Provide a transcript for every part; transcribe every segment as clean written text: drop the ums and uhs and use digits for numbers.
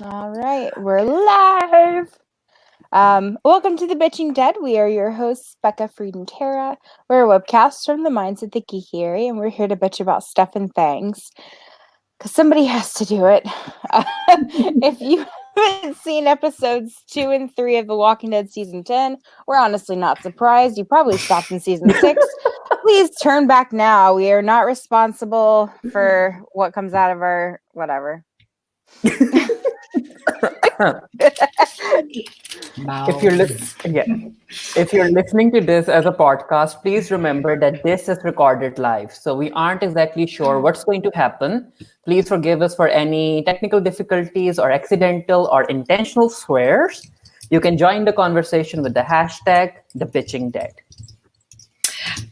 All right, we're live. Welcome to the Bitching Dead. We are your hosts, Bekah, Farid, and Tara. We're a webcast from the minds of the geeky area, and we're here to bitch about stuff and things. Because somebody has to do it. If you haven't seen episodes 2 and 3 of The Walking Dead Season 10, we're honestly not surprised. You probably stopped in Season 6. Please turn back now. We are not responsible for what comes out of our whatever. If you're listening to this as a podcast, please remember that this is recorded live. So we aren't exactly sure what's going to happen. Please forgive us for any technical difficulties or accidental or intentional swears. You can join the conversation with the hashtag #TheBitchingDead.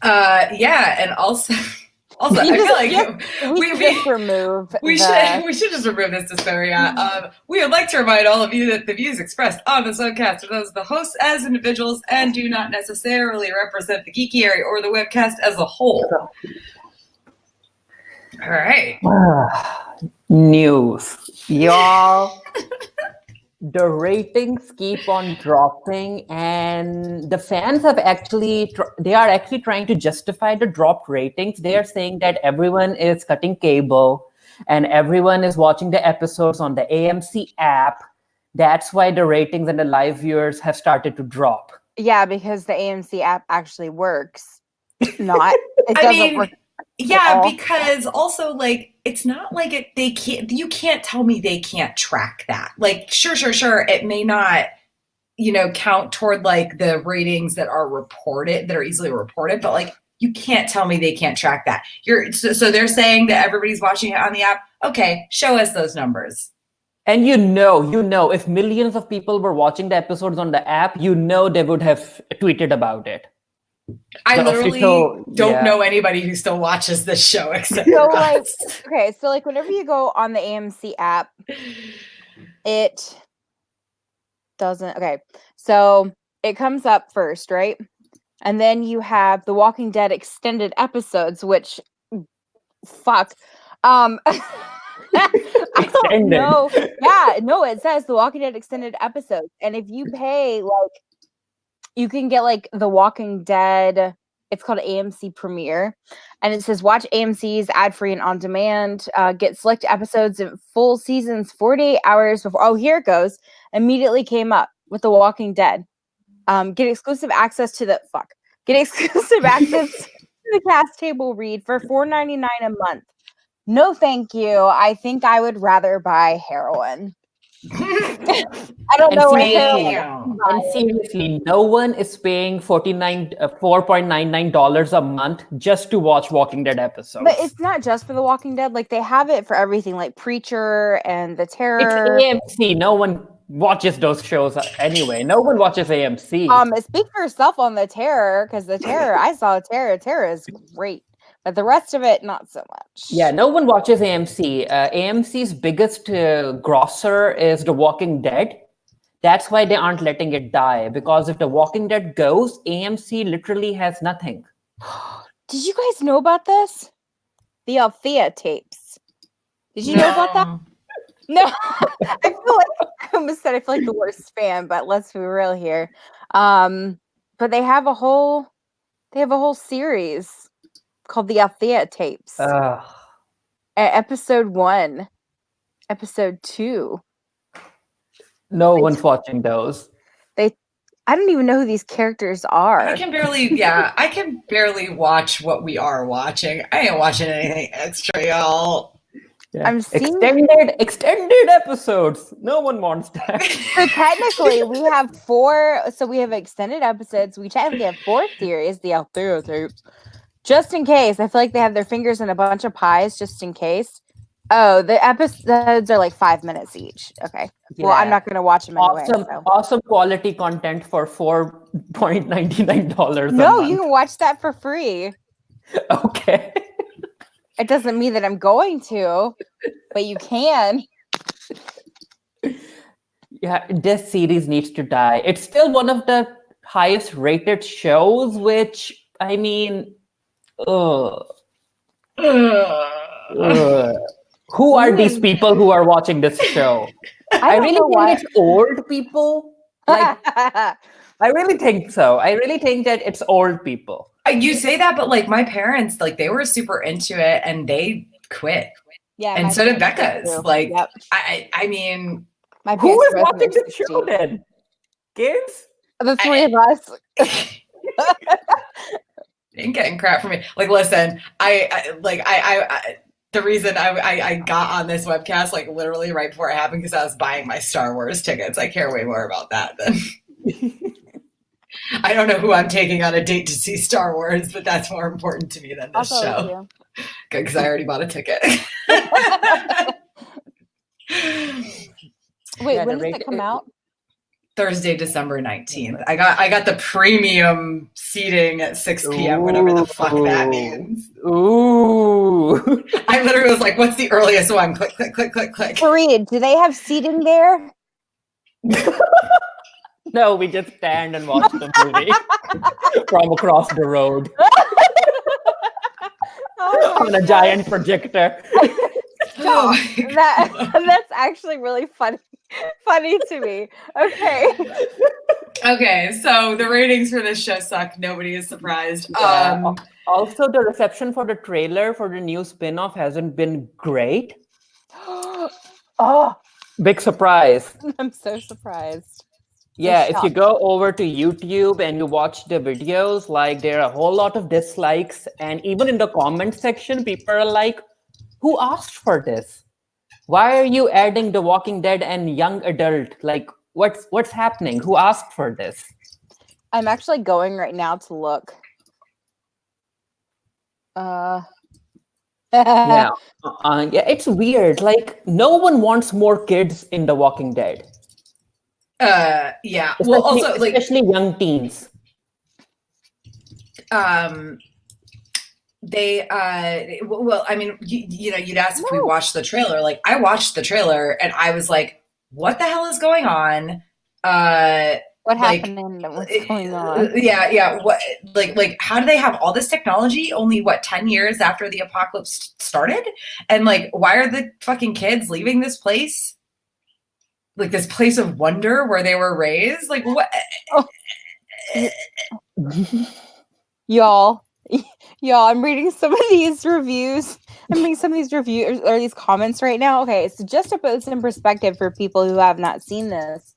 And also I feel like we should remove. We should just remove this disclaimer. We would like to remind all of you that the views expressed on this webcast are those of the hosts as individuals and do not necessarily represent the geeky area or the webcast as a whole. All right. News, y'all. The ratings keep on dropping, and the fans have they are actually trying to justify the dropped ratings. They are saying that everyone is cutting cable and everyone is watching the episodes on the AMC app. That's why the ratings and the live viewers have started to drop. Yeah, because the AMC app actually works. It doesn't work. Yeah, because also it's not like you can't tell me they can't track that. Sure. It may not, count toward the ratings that are reported, that are easily reported, but you can't tell me they can't track that. So they're saying that everybody's watching it on the app. Okay, show us those numbers. And if millions of people were watching the episodes on the app, they would have tweeted about it. I literally don't know anybody who still watches this show except for us. So whenever you go on the AMC app, it doesn't. Okay, so it comes up first, right? And then you have The Walking Dead extended episodes, which fuck. I don't know. Yeah, no, it says The Walking Dead extended episodes, and if you pay you can get The Walking Dead. It's called AMC Premiere, and it says watch AMC's ad-free and on-demand. Get select episodes in full seasons 48 hours before. Oh, here it goes. Immediately came up with The Walking Dead. Get exclusive access to the cast table read for $4.99 a month. No, thank you. I think I would rather buy heroin. I don't know what heroin. And seriously, no one is paying $4.99 a month just to watch Walking Dead episodes. But it's not just for The Walking Dead. They have it for everything, like Preacher and The Terror. It's AMC. No one watches those shows anyway. No one watches AMC. Speak for yourself on The Terror, because The Terror, I saw Terror. Terror is great. But the rest of it, not so much. Yeah, no one watches AMC. AMC's biggest grosser is The Walking Dead. That's why they aren't letting it die. Because if The Walking Dead goes, AMC literally has nothing. Did you guys know about this? The Althea tapes. Did you know about that? No. I feel like the worst fan, but let's be real here. But they have a whole series called the Althea tapes. Episode 1, episode 2. No one's watching those. I don't even know who these characters are. I can barely watch what we are watching. I ain't watching anything extra, y'all. Yeah. I'm seeing extended episodes. No one wants that. So technically, we have 4. So we have extended episodes. We technically have 4 series, the Althea tapes. Just in case. I feel like they have their fingers in a bunch of pies, just in case. Oh, the episodes are 5 minutes each. Okay. Yeah. Well, I'm not going to watch them anyway. Awesome quality content for $4.99 No, you can watch that for free. Okay. It doesn't mean that I'm going to, but you can. Yeah, this series needs to die. It's still one of the highest rated shows, which, I mean... Who are these people who are watching this show? I don't really know think why. it's old people. Like, I really think so. I really think that it's old people. You say that, but like my parents, like they were super into it and they quit. Yeah, And my so did parents did Becca's. too. Like, Yep. I mean, My Who parents is are both in watching their this show 60s. then? Kids? The three of us. ain't getting crap from me. Like, listen, the reason I got on this webcast like literally right before it happened because I was buying my Star Wars tickets. I care way more about that than I don't know who I'm taking on a date to see Star Wars, but that's more important to me than this show because I already bought a ticket. Wait, when does it come out? Thursday, December 19th. I got the premium seating at 6 p.m. Whatever the fuck that means. Ooh. I literally was like, "What's the earliest one?" Click, click, click, click, click. Farid, do they have seating there? No, we just stand and watch the movie from across the road on a giant projector. No, that's actually really funny to me. Okay. Okay, so the ratings for this show suck. Nobody is surprised. Yeah. Also, the reception for the trailer for the new spin-off hasn't been great. Oh, big surprise. I'm so surprised. Yeah, if you go over to YouTube and you watch the videos, like there are a whole lot of dislikes, and even in the comment section, people are like, "Who asked for this? Why are you adding The Walking Dead and young adult? Like, what's happening? Who asked for this?" I'm actually going right now to look. Yeah, it's weird. Like, no one wants more kids in The Walking Dead. Yeah. Well, also, like, especially young teens. They well, I mean, you know, you'd ask if we watched the trailer. Like, I watched the trailer and I was like, what the hell is going on? What happened and what's going on? Yeah. What, like, how do they have all this technology only 10 years after the apocalypse started? And like, why are the fucking kids leaving this place? Like this place of wonder where they were raised? Like, what? Oh. Y'all, I'm reading some of these reviews. I'm reading some of these reviews or these comments right now. Okay, so just to put this in perspective for people who have not seen this,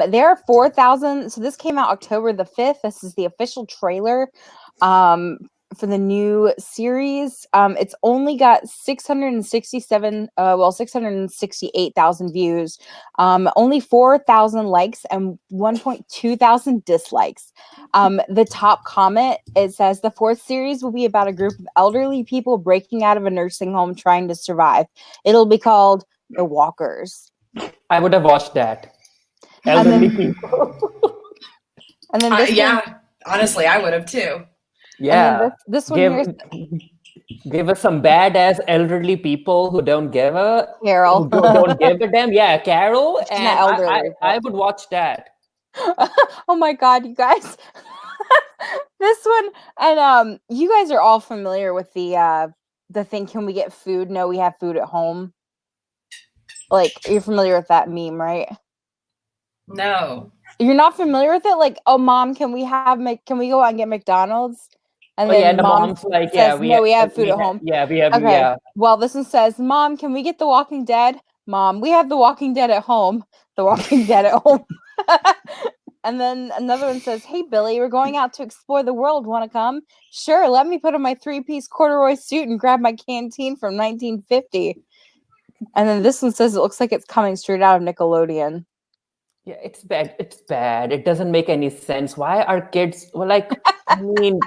there are 4,000. So this came out October the 5th. This is the official trailer for the new series. It's only got 668,000 views, only 4,000 likes and 1.2 thousand dislikes. The top comment, it says the 4th series will be about a group of elderly people breaking out of a nursing home trying to survive. It'll be called The Walkers. I would have watched that. Elderly people. And then this one, honestly, I would have too. Yeah. This one here. Give us some badass elderly people who don't give a Carol. Who don't give a damn. Yeah, Carol. She's and I would watch that. Oh my god, you guys. This one, and you guys are all familiar with the thing, can we get food? No, we have food at home. Like, you're familiar with that meme, right? No. You're not familiar with it? Like, oh mom, can we go out and get McDonald's? And then the mom's like, says, we have food at home. Yeah, we have. Okay. Yeah. Well, this one says, Mom, can we get The Walking Dead? Mom, we have The Walking Dead at home. The Walking Dead at home. And then another one says, hey, Billy, we're going out to explore the world. Want to come? Sure, let me put on my 3-piece corduroy suit and grab my canteen from 1950. And then this one says, it looks like it's coming straight out of Nickelodeon. Yeah, it's bad. It's bad. It doesn't make any sense. Why are kids, I mean...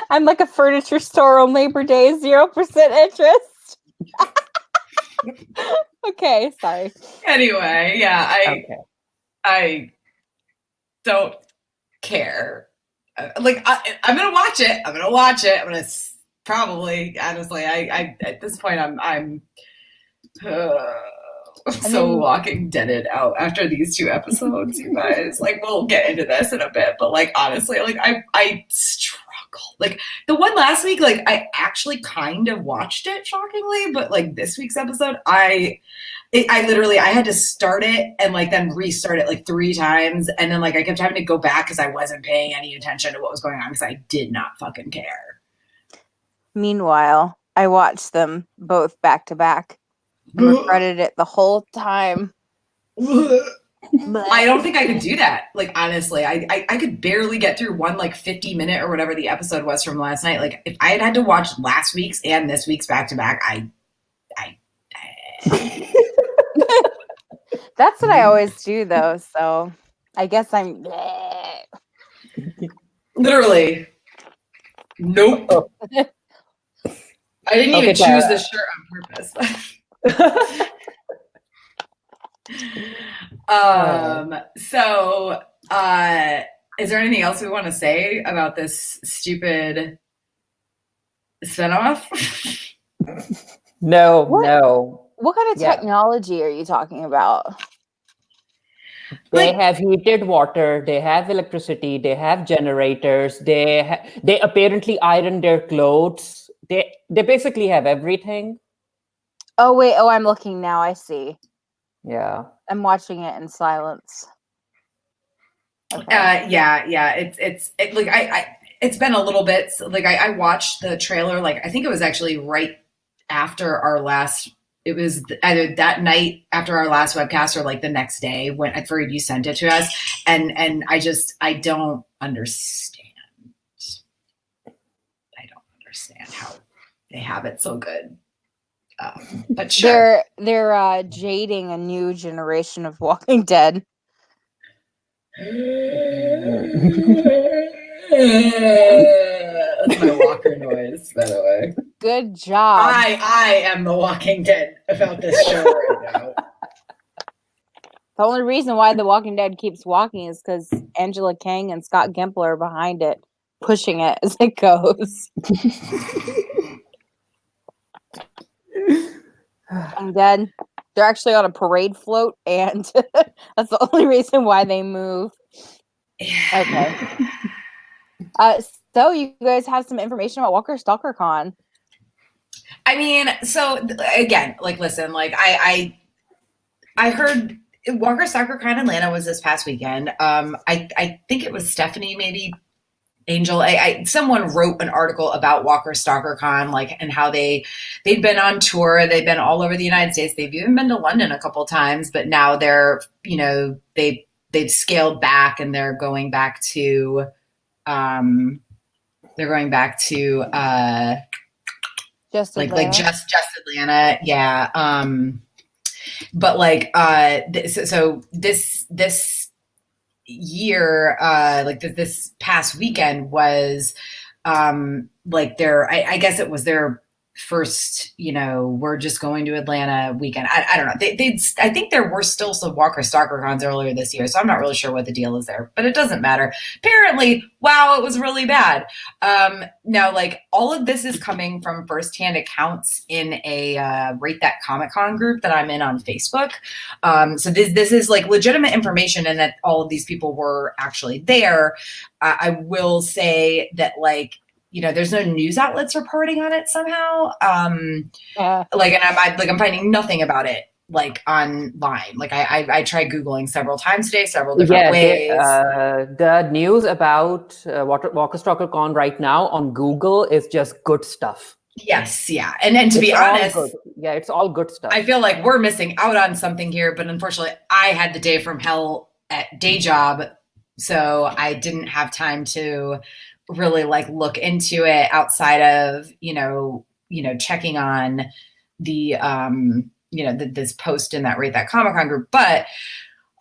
I'm like a furniture store on Labor Day, 0% interest. Okay, sorry. Anyway, yeah, I don't care. I'm gonna watch it. I'm gonna probably, honestly, I at this point, I'm so Walking Deaded out after these 2 episodes, you guys. Like, we'll get into this in a bit, but like, honestly, like, I struggle Like the one last week, like I actually kind of watched it shockingly, but like this week's episode, I literally I had to start it and like then restart it like 3 times, and then like I kept having to go back because I wasn't paying any attention to what was going on because I did not fucking care. Meanwhile, I watched them both back to back and regretted it the whole time. I don't think I could do that. Like honestly, I could barely get through one like 50-minute or whatever the episode was from last night. Like if I had to watch last week's and this week's back to back, That's what I always do though, so I guess I'm literally nope. I didn't even choose this shirt on purpose. So is there anything else we want to say about this stupid spinoff? No. What kind of technology are you talking about? They have heated water, they have electricity, they have generators, they apparently iron their clothes. They basically have everything. Oh wait, I'm looking now. I see. Yeah. I'm watching it in silence. Okay. It's like it's been a little bit like I watched the trailer, like I think it was actually right after our last, it was either that night after our last webcast or like the next day when Farid, you sent it to us, and I don't understand. I don't understand how they have it so good. But sure. They're jading a new generation of Walking Dead. That's my walker noise, by the way. Good job. I am the Walking Dead about this show right now. The only reason why The Walking Dead keeps walking is because Angela Kang and Scott Gimple are behind it, pushing it as it goes. I'm dead. They're actually on a parade float, and that's the only reason why they move. Okay. So you guys have some information about Walker Stalker Con. I mean, so again, like, listen, like I heard Walker Stalker Con Atlanta was this past weekend. I think it was Stephanie, maybe Angel. Someone wrote an article about Walker Stalker Con, like, and how they'd been on tour. They've been all over the United States. They've even been to London a couple times, but now they're, they've scaled back and they're going back to, just like Atlanta. just Atlanta. Yeah. But like, so this year, like this past weekend was, like I guess it was their first, we're just going to Atlanta weekend. I don't know. I think there were still some Walker Stalker Cons earlier this year, so I'm not really sure what the deal is there, but it doesn't matter. Apparently, wow, it was really bad. Now, like, all of this is coming from firsthand accounts in a Rate That Comic-Con group that I'm in on Facebook. So this is like legitimate information, and that all of these people were actually there. I will say that, like, there's no news outlets reporting on it somehow. Like, and I'm finding nothing about it, like, online. Like, I tried Googling several times today, several different ways. The news about Walker Stalker Con right now on Google is just good stuff. Yes, yeah. And to be honest, it's all good stuff. I feel like we're missing out on something here, but unfortunately I had the day from hell at day job, so I didn't have time to really like look into it outside of, checking on the, this post in that Rate That Comic-Con group. But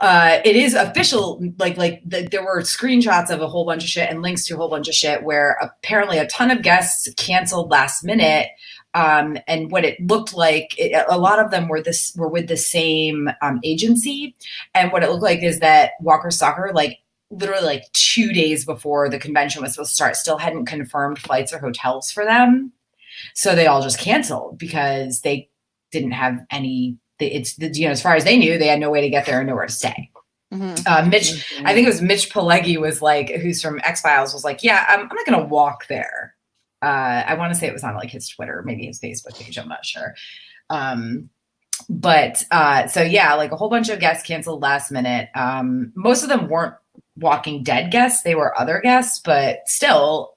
it is official. There were screenshots of a whole bunch of shit and links to a whole bunch of shit where apparently a ton of guests canceled last minute. And what it looked like, a lot of them were with the same agency. And what it looked like is that Walker Stalker, like, literally like 2 days before the convention was supposed to start, still hadn't confirmed flights or hotels for them. So they all just canceled because they didn't have any, as far as they knew, they had no way to get there and nowhere to stay. Mitch, I think it was Mitch Pileggi was like, who's from X-Files, was like, yeah, I'm not going to walk there. I want to say it was on like his Twitter, maybe his Facebook page. I'm not sure. So yeah, like a whole bunch of guests canceled last minute. Most of them weren't Walking Dead guests. They were other guests, but still,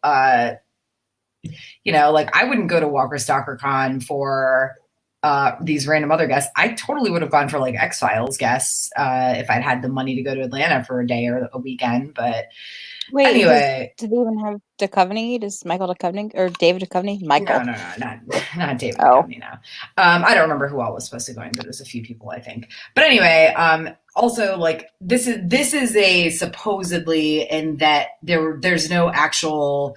you know, like I wouldn't go to Walker Stalker Con for these random other guests. I totally would have gone for like X-Files guests if I'd had the money to go to Atlanta for a day or a weekend. But Wait, anyway, do they even have Duchovny? Does Michael Duchovny or David Duchovny? Michael? No, not David Duchovny now. I don't remember who all was supposed to go in, but there's a few people, I think. But anyway, also like this is a supposedly in that there's no actual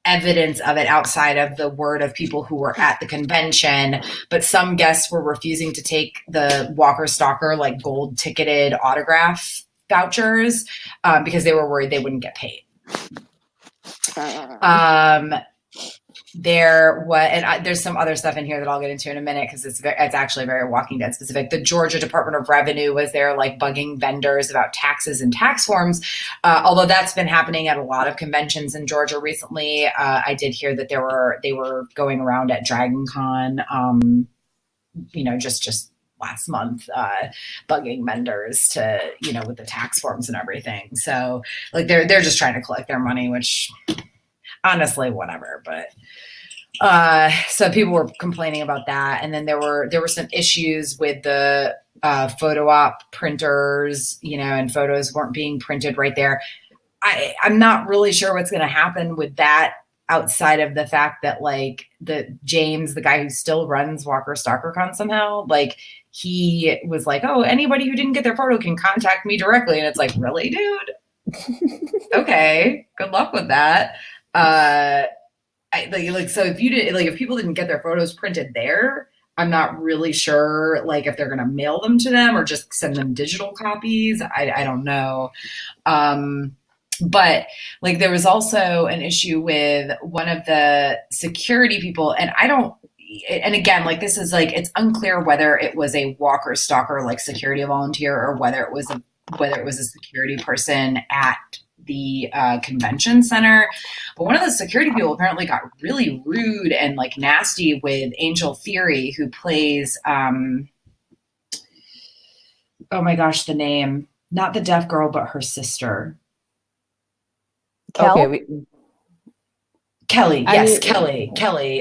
evidence of it outside of the word of people who were at the convention, but some guests were refusing to take the Walker Stalker like gold ticketed autograph vouchers because they were worried they wouldn't get paid. There's some other stuff in here that I'll get into in a minute because it's actually very Walking Dead specific. The Georgia Department of Revenue was there like bugging vendors about taxes and tax forms, although that's been happening at a lot of conventions in Georgia recently. I did hear that they were going around at Dragon Con, you know, just last month, bugging vendors to, you know, with the tax forms and everything. So like they're just trying to collect their money, which honestly, whatever. But so people were complaining about that. And then there were some issues with the photo op printers, you know, and photos weren't being printed right there. I'm not really sure what's going to happen with that outside of the fact that like James, the guy who still runs Walker StalkerCon somehow, like he was like, oh, anybody who didn't get their photo can contact me directly. And it's like, really, dude? Okay. Good luck with that. So if people didn't get their photos printed there, I'm not really sure like if they're going to mail them to them or just send them digital copies. I don't know. But like there was also an issue with one of the security people, and again, like this is like, it's unclear whether it was a Walker Stalker like security volunteer or whether it was a security person at the convention center. But one of the security people apparently got really rude and like nasty with Angel Theory, who plays oh my gosh, the name, not the deaf girl, but her sister. Kelly. Kelly.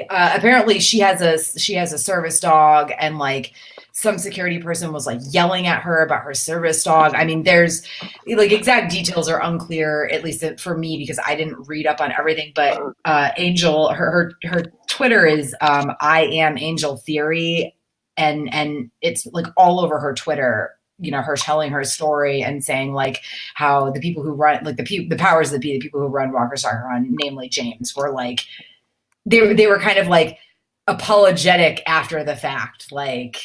Apparently she has a service dog, and like some security person was like yelling at her about her service dog. I mean, there's like exact details are unclear, at least for me, because I didn't read up on everything. But Angel, her Twitter is I am Angel Theory, and it's like all over her Twitter. You know, her telling her story and saying like how the people who run, like the powers that be, the people who run Walker StalkerCon, namely James, were like they were kind of like apologetic after the fact, like,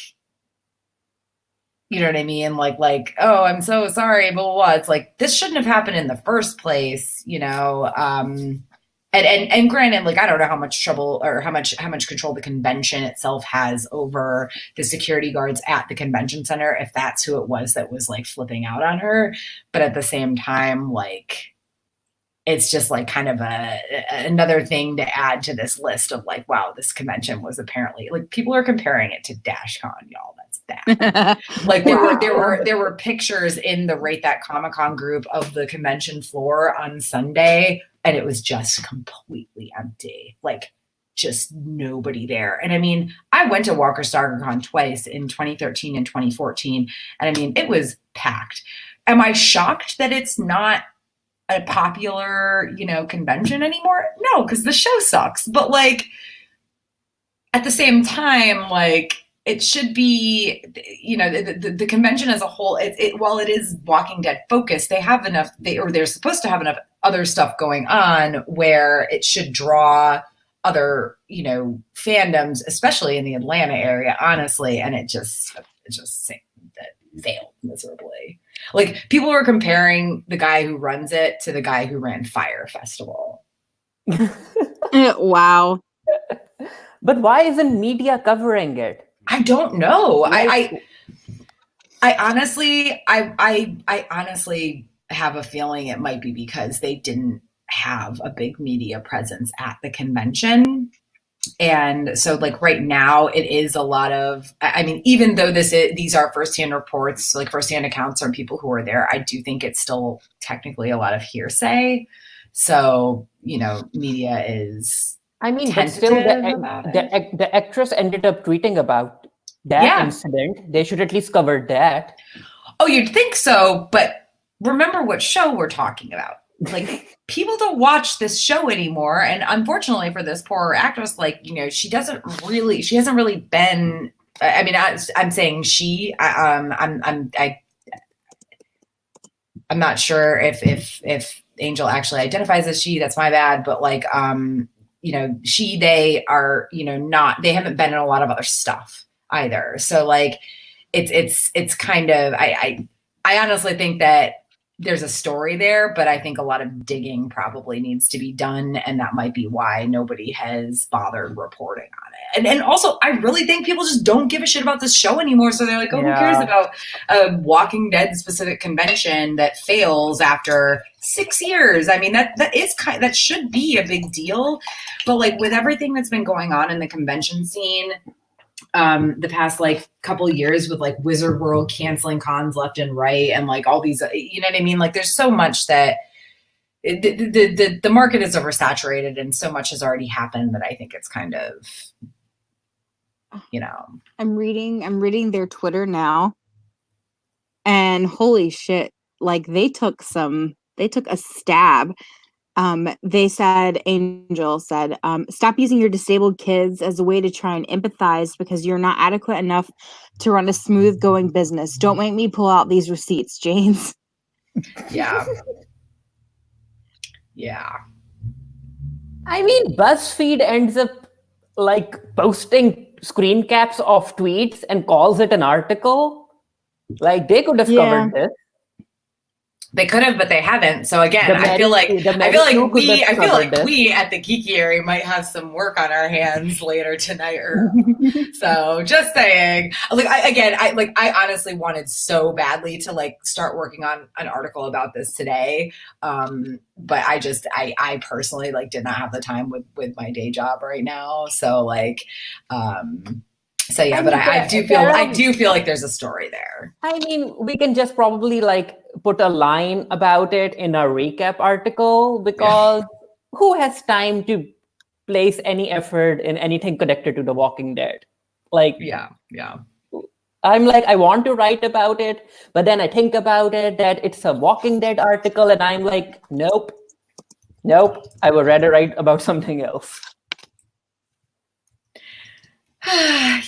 you know what I mean? Like, oh, I'm so sorry, blah, blah, blah. It's like, this shouldn't have happened in the first place, you know? And granted, like, I don't know how much trouble or how much control the convention itself has over the security guards at the convention center, if that's who it was that was like flipping out on her. But at the same time, like, it's just like kind of another thing to add to this list of like, wow, this convention was apparently like, people are comparing it to DashCon, y'all. That's bad. Like there were pictures in the Rate That Comic-Con group of the convention floor on Sunday, and it was just completely empty. Like just nobody there. And I mean, I went to Walker StalkerCon twice in 2013 and 2014. And I mean, it was packed. Am I shocked that it's not a popular, you know, convention anymore? No, because the show sucks. But like at the same time, like it should be, you know, the convention as a whole, while it is Walking Dead focused, they have enough, they're supposed to have enough other stuff going on where it should draw other, you know, fandoms, especially in the Atlanta area, honestly. And it just failed miserably. Like people were comparing the guy who runs it to the guy who ran Fire Festival. Wow. But why isn't media covering it? I don't know. I I honestly have a feeling it might be because they didn't have a big media presence at the convention. And so like right now it is a lot of, I mean, even though these are firsthand reports, like firsthand accounts from people who are there, I do think it's still technically a lot of hearsay. So, media is I mean, but still, tentative about it. the actress ended up tweeting about that Yeah. incident. They should at least cover that. Oh, you'd think so, but remember what show we're talking about. Like, people don't watch this show anymore, and unfortunately for this poor actress, like, she hasn't really been. I mean, I'm saying she. I'm not sure if Angel actually identifies as she. That's my bad, but like, they are, not. They haven't been in a lot of other stuff either. So like, it's kind of. I honestly think that there's a story there, but I think a lot of digging probably needs to be done. And that might be why nobody has bothered reporting on it. And also, I really think people just don't give a shit about this show anymore. So they're like, oh, who cares about a Walking Dead specific convention that fails after 6 years? I mean, that should be a big deal. But like with everything that's been going on in the convention scene, the past like couple of years with like Wizard World canceling cons left and right, and like all these, you know what I mean? Like there's so much that the market is oversaturated, and so much has already happened that I think it's kind of, I'm reading their Twitter now, and holy shit, like they took a stab. Angel said, stop using your disabled kids as a way to try and empathize because you're not adequate enough to run a smooth going business. Don't make me pull out these receipts, James. Yeah. Yeah. I mean, BuzzFeed ends up like posting screen caps of tweets and calls it an article. Like they could have covered this. They could have, but they haven't. So again, I feel like we at the Geeky Area might have some work on our hands later tonight. So just saying, like, I honestly wanted so badly to like start working on an article about this today. But I personally like did not have the time with my day job right now. So like, so yeah, but I do feel like there's a story there. I mean, we can just probably like put a line about it in our recap article, because who has time to place any effort in anything connected to The Walking Dead? Like, yeah. I'm like, I want to write about it, but then I think about it that it's a Walking Dead article, and I'm like, nope, I would rather write about something else.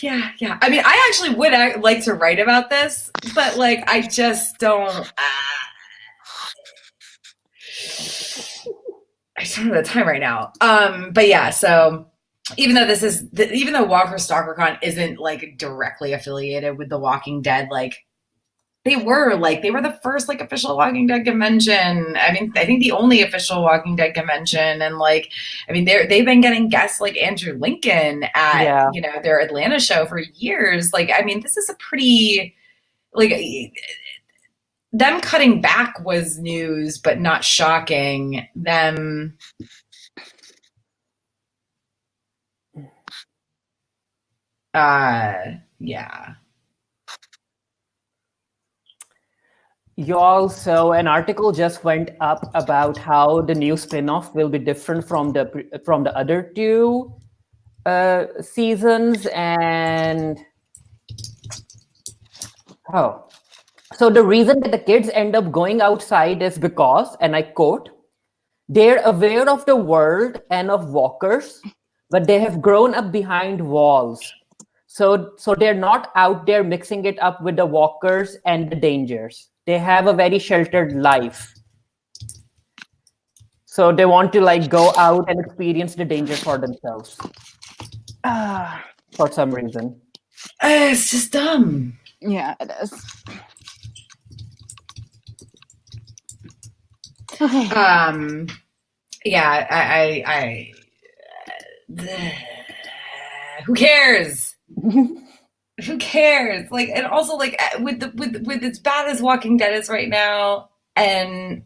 Yeah. I mean, I actually would like to write about this, but like, I just don't. I just don't have the time right now. But yeah, so even though Walker StalkerCon isn't like directly affiliated with The Walking Dead, like they were the first like official Walking Dead convention. I mean, I think the only official Walking Dead convention, and like, I mean, they've been getting guests like Andrew Lincoln at their Atlanta show for years. Like, I mean, this is a pretty like them cutting back was news, but not shocking. Them. Yeah. Y'all, so an article just went up about how the new spin-off will be different from the other two seasons, and so the reason that the kids end up going outside is because, and I quote, they're aware of the world and of walkers, but they have grown up behind walls. So they're not out there mixing it up with the walkers and the dangers. They have a very sheltered life. So they want to like go out and experience the danger for themselves. For some reason. It's just dumb. Yeah, it is. Okay. Yeah, I who cares? Who cares? Like, and also like with as bad as Walking Dead is right now, and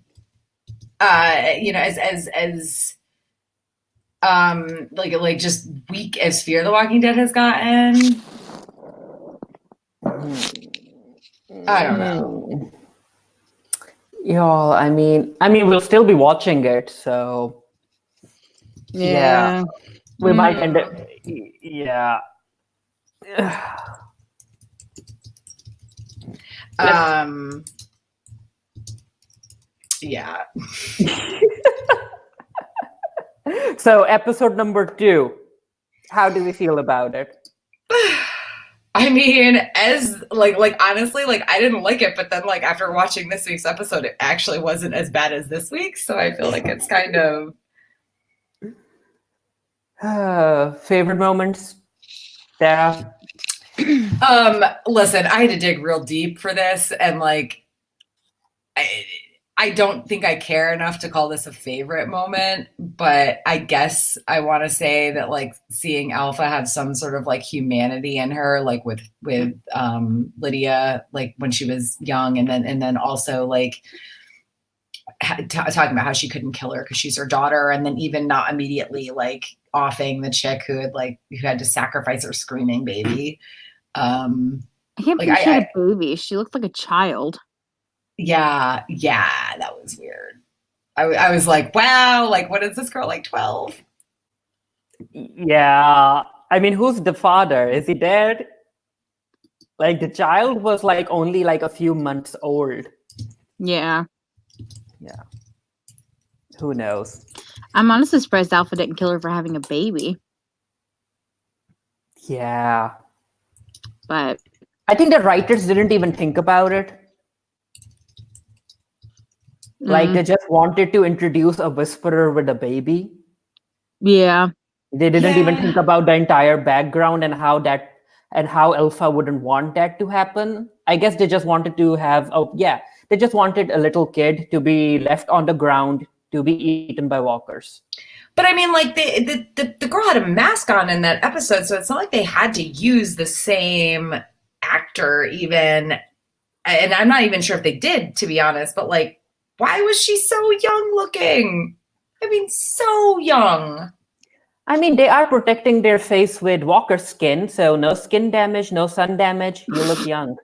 as like just weak as Fear the Walking Dead has gotten. I don't know. Y'all, I mean, we'll still be watching it, so yeah. We might end up. Yeah. Yeah. So episode number 2, how do we feel about it? I mean, as like honestly, like I didn't like it, but then like after watching this week's episode, it actually wasn't as bad as this week's. So I feel like it's kind of favorite moments, Sarah? listen, I had to dig real deep for this, and like I don't think I care enough to call this a favorite moment, but I guess I want to say that like seeing Alpha have some sort of like humanity in her, like with Lydia, like when she was young, and then also like talking about how she couldn't kill her because she's her daughter, and then even not immediately like offing the chick who had to sacrifice her screaming baby. I can't believe she had a baby. She looked like a child. Yeah, that was weird. I was like, wow, like what is this girl, like 12? Yeah, I mean, who's the father? Is he dead? Like the child was like only like a few months old. Yeah. Who knows? I'm honestly surprised Alpha didn't kill her for having a baby. Yeah. But I think the writers didn't even think about it. Like they just wanted to introduce a whisperer with a baby. Yeah. They didn't even think about the entire background and how Alpha wouldn't want that to happen. I guess they just wanted to have they just wanted a little kid to be left on the ground to be eaten by walkers. But I mean, like the girl had a mask on in that episode, so it's not like they had to use the same actor even. And I'm not even sure if they did, to be honest, but like, why was she so young looking? I mean, so young. I mean, they are protecting their face with walker skin, so no skin damage, no sun damage. You look young.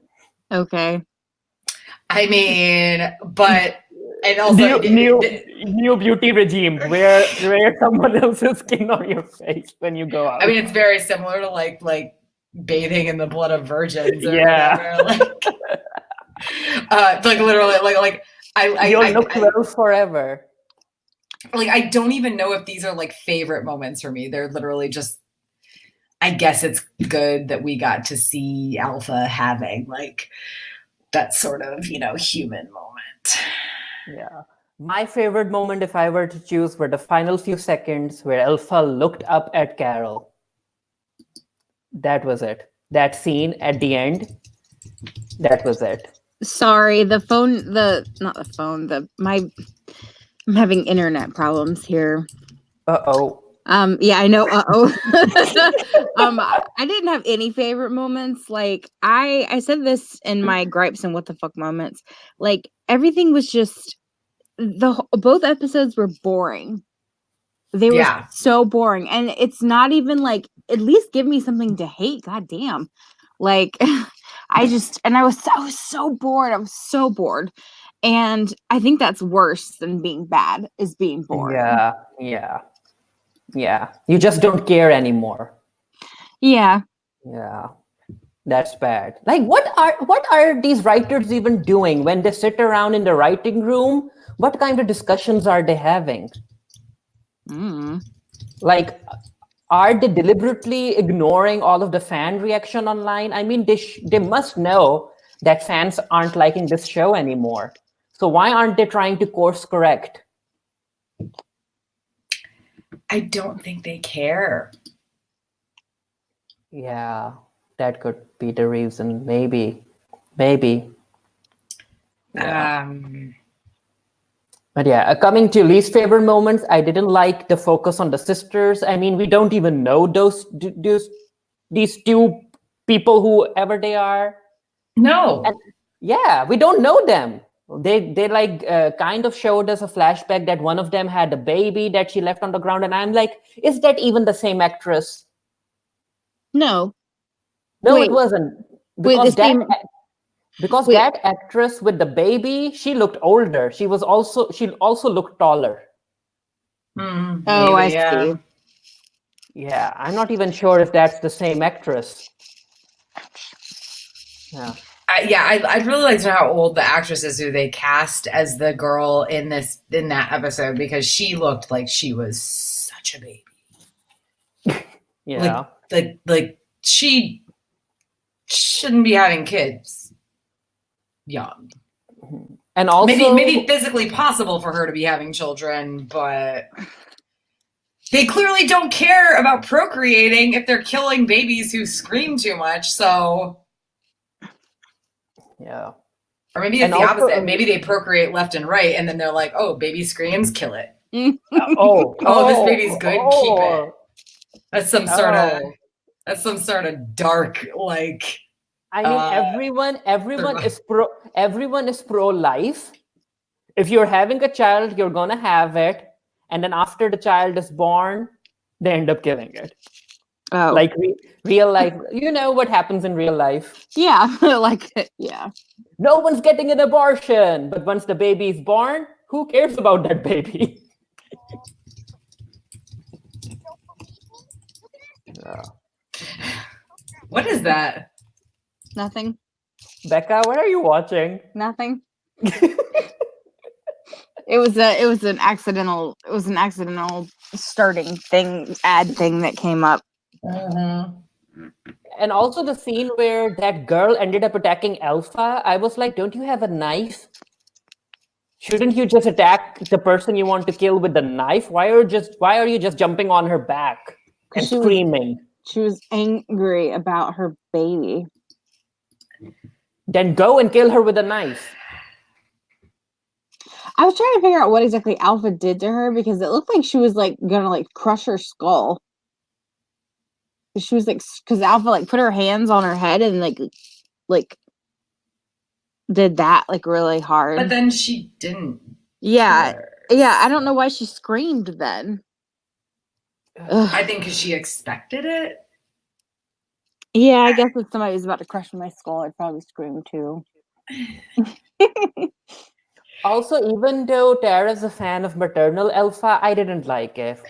Okay. I mean, but and also new beauty regime where someone else's skin on your face when you go out. I mean, it's very similar to like bathing in the blood of virgins or yeah. whatever. Like literally, like you'll look well forever. Like I don't even know if these are like favorite moments for me. They're literally just. I guess it's good that we got to see Alpha having like that sort of human moment. Yeah. My favorite moment, if I were to choose, were the final few seconds where Alpha looked up at Carol. That was it. That scene at the end. That was it. Sorry, I'm having internet problems here. Uh-oh. Yeah, I know. I didn't have any favorite moments. Like I said this in my gripes and what the fuck moments. Like everything was just both episodes were boring. They were so boring, and it's not even like at least give me something to hate. God damn, like I was so bored. I was so bored, and I think that's worse than being bad is being bored. Yeah. You just don't care anymore. Yeah. That's bad. Like what are these writers even doing when they sit around in the writing room? What kind of discussions are they having? Like, are they deliberately ignoring all of the fan reaction online? I mean, they must know that fans aren't liking this show anymore. So why aren't they trying to course correct? I don't think they care. Yeah, that could be the reason. Maybe. Yeah. But yeah, coming to least favorite moments, I didn't like the focus on the sisters. I mean, we don't even know these two people, whoever they are. No. And yeah, we don't know them. They like kind of showed us a flashback that one of them had a baby that she left on the ground, and I'm like, is that even the same actress? No. No, Wait. it wasn't. Wait, Because the same. because Wait. that actress with the baby, she looked older. She also looked taller. Oh, Maybe, I yeah. see. Yeah, I'm not even sure if that's the same actress. Yeah. I'd really like to know how old the actress is who they cast as the girl in that episode, because she looked like she was such a baby. Yeah. Like she shouldn't be having kids young. And also Maybe physically possible for her to be having children, but they clearly don't care about procreating if they're killing babies who scream too much. So, yeah. or maybe it's the opposite. Maybe they procreate left and right, and then they're like, "Oh, baby screams, kill it. Oh, This baby's good, keep it." That's some sort of dark, like. I mean, everyone is pro-life. If you're having a child, you're gonna have it, and then after the child is born, they end up killing it. Oh, Like real life. You know what happens in real life. yeah, like yeah. No one's getting an abortion, but once the baby is born, who cares about that baby? What is that? Nothing. Bekah, what are you watching? Nothing. It was an accidental starting ad thing that came up. And also the scene where that girl ended up attacking Alpha, I was like, don't you have a knife? Shouldn't you just attack the person you want to kill with the knife? Why are you just jumping on her back and screaming? She was angry about her baby. Then go and kill her with a knife. I was trying to figure out what exactly Alpha did to her, because it looked like she was like gonna like crush her skull. She was like, because Alpha like put her hands on her head and like did that like really hard. But then she didn't. Yeah. I don't know why she screamed then. I think because she expected it. Yeah, I guess if somebody was about to crush my skull, I'd probably scream too. Also, even though Tara's a fan of maternal Alpha, I didn't like it.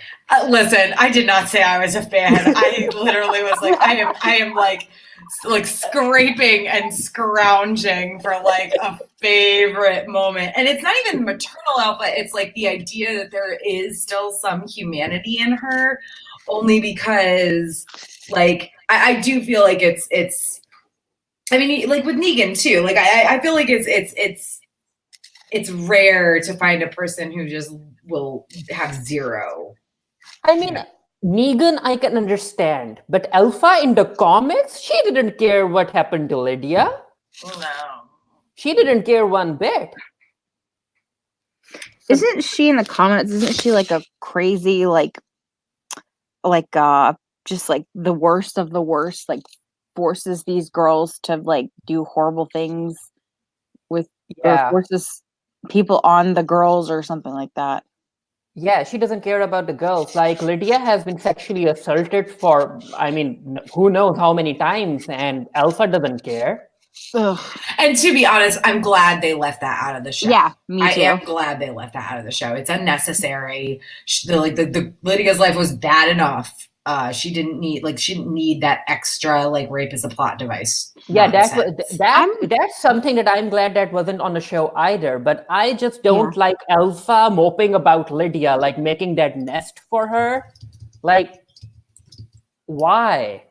Listen, I did not say I was a fan. I literally was like, I am like scraping and scrounging for like a favorite moment. And it's not even maternal Alpha. It's like the idea that there is still some humanity in her, only because like I do feel like it's I mean, like with Negan too, like I feel like it's rare to find a person who just will have zero. I mean, Negan, I can understand, but Alpha in the comics, she didn't care what happened to Lydia. No. She didn't care one bit. Isn't she in the comments? Isn't she like a crazy, just like the worst of the worst, like forces these girls to like do horrible things or forces people on the girls or something like that? Yeah, she doesn't care about the girls. Like Lydia has been sexually assaulted for, I mean, who knows how many times, and Alpha doesn't care. Ugh. And to be honest, I'm glad they left that out of the show. Yeah, me too. I am glad they left that out of the show. It's unnecessary. The Lydia's life was bad enough. She didn't need that extra like rape as a plot device. Yeah, that's something that I'm glad that wasn't on the show either. But I just don't like Alpha moping about Lydia, like making that nest for her. Like, why?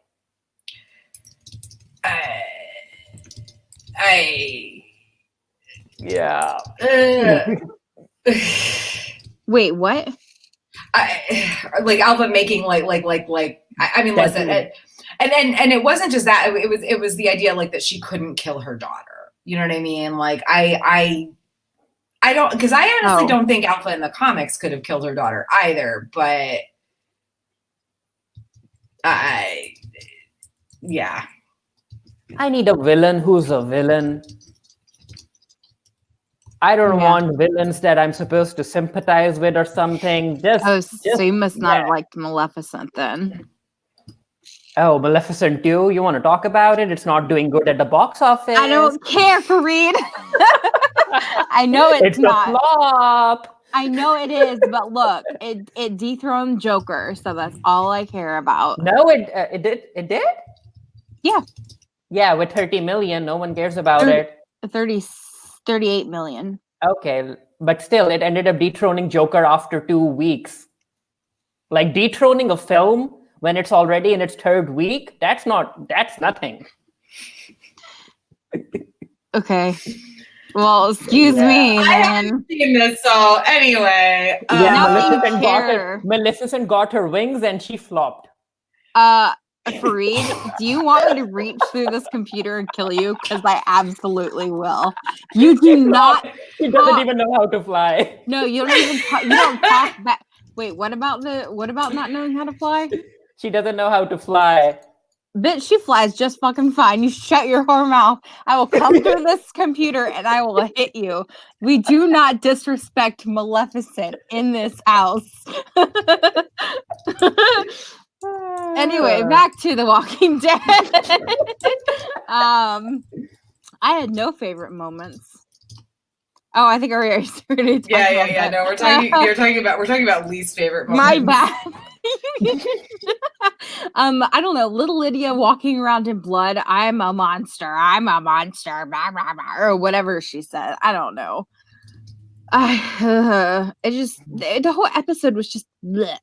Yeah. Wait, what? Like Alpha making like I mean, listen, and it wasn't just that. It was the idea like that she couldn't kill her daughter. You know what I mean? Like I don't, because I honestly don't think Alpha in the comics could have killed her daughter either. But yeah. I need a villain who's a villain. I don't Yeah. want villains that I'm supposed to sympathize with or something. Oh, so you must not yeah. have liked Maleficent then. Oh, Maleficent 2, you want to talk about it? It's not doing good at the box office. I don't care, Farid. I know it's a not. flop. I know it is, but look, it dethroned Joker, so that's all I care about. No, it did. It did? Yeah. Yeah, with 30 million, no one cares about it. 38 million. Okay, but still, it ended up dethroning Joker after 2 weeks. Like dethroning a film when it's already in its third week, that's nothing. Okay. Well, excuse me, I then. haven't seen this, so anyway. Maleficent got her wings and she flopped. Farid, do you want me to reach through this computer and kill you? Because I absolutely will. You do not. She doesn't even know how to fly. No, you don't even. You don't talk back. Wait, what about not knowing how to fly? She doesn't know how to fly. Bitch, she flies just fucking fine. You shut your whore mouth. I will come through this computer and I will hit you. We do not disrespect Maleficent in this house. Anyway, back to The Walking Dead. I had no favorite moments. Oh, I think I already started talking about that. No, we're talking about least favorite moments. My bad. I don't know. Little Lydia walking around in blood. I'm a monster. Blah, blah, blah, or whatever she said. I don't know. The whole episode was just bleh.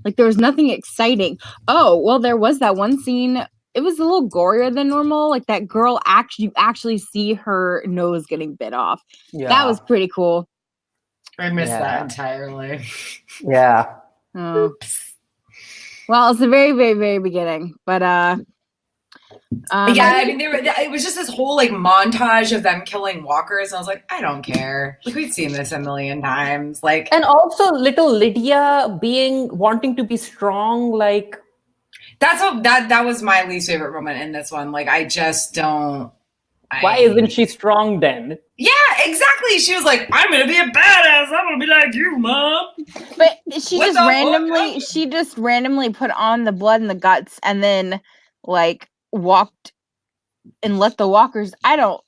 Like there was nothing exciting. Oh, well, there was that one scene. It was a little gorier than normal. Like that girl you actually see her nose getting bit off. Yeah. That was pretty cool. I missed that entirely. Yeah. Oh. Well, it's the very, very, very beginning, but I mean, it was just this whole like montage of them killing walkers. And I was like, I don't care. Like we've seen this a million times. Like, and also little Lydia wanting to be strong. Like that was my least favorite moment in this one. Like, I just don't. Why isn't she strong then? Yeah, exactly. She was like, I'm gonna be a badass. I'm gonna be like you, mom. But she just randomly put on the blood and the guts and then like walked and let the walkers. I don't.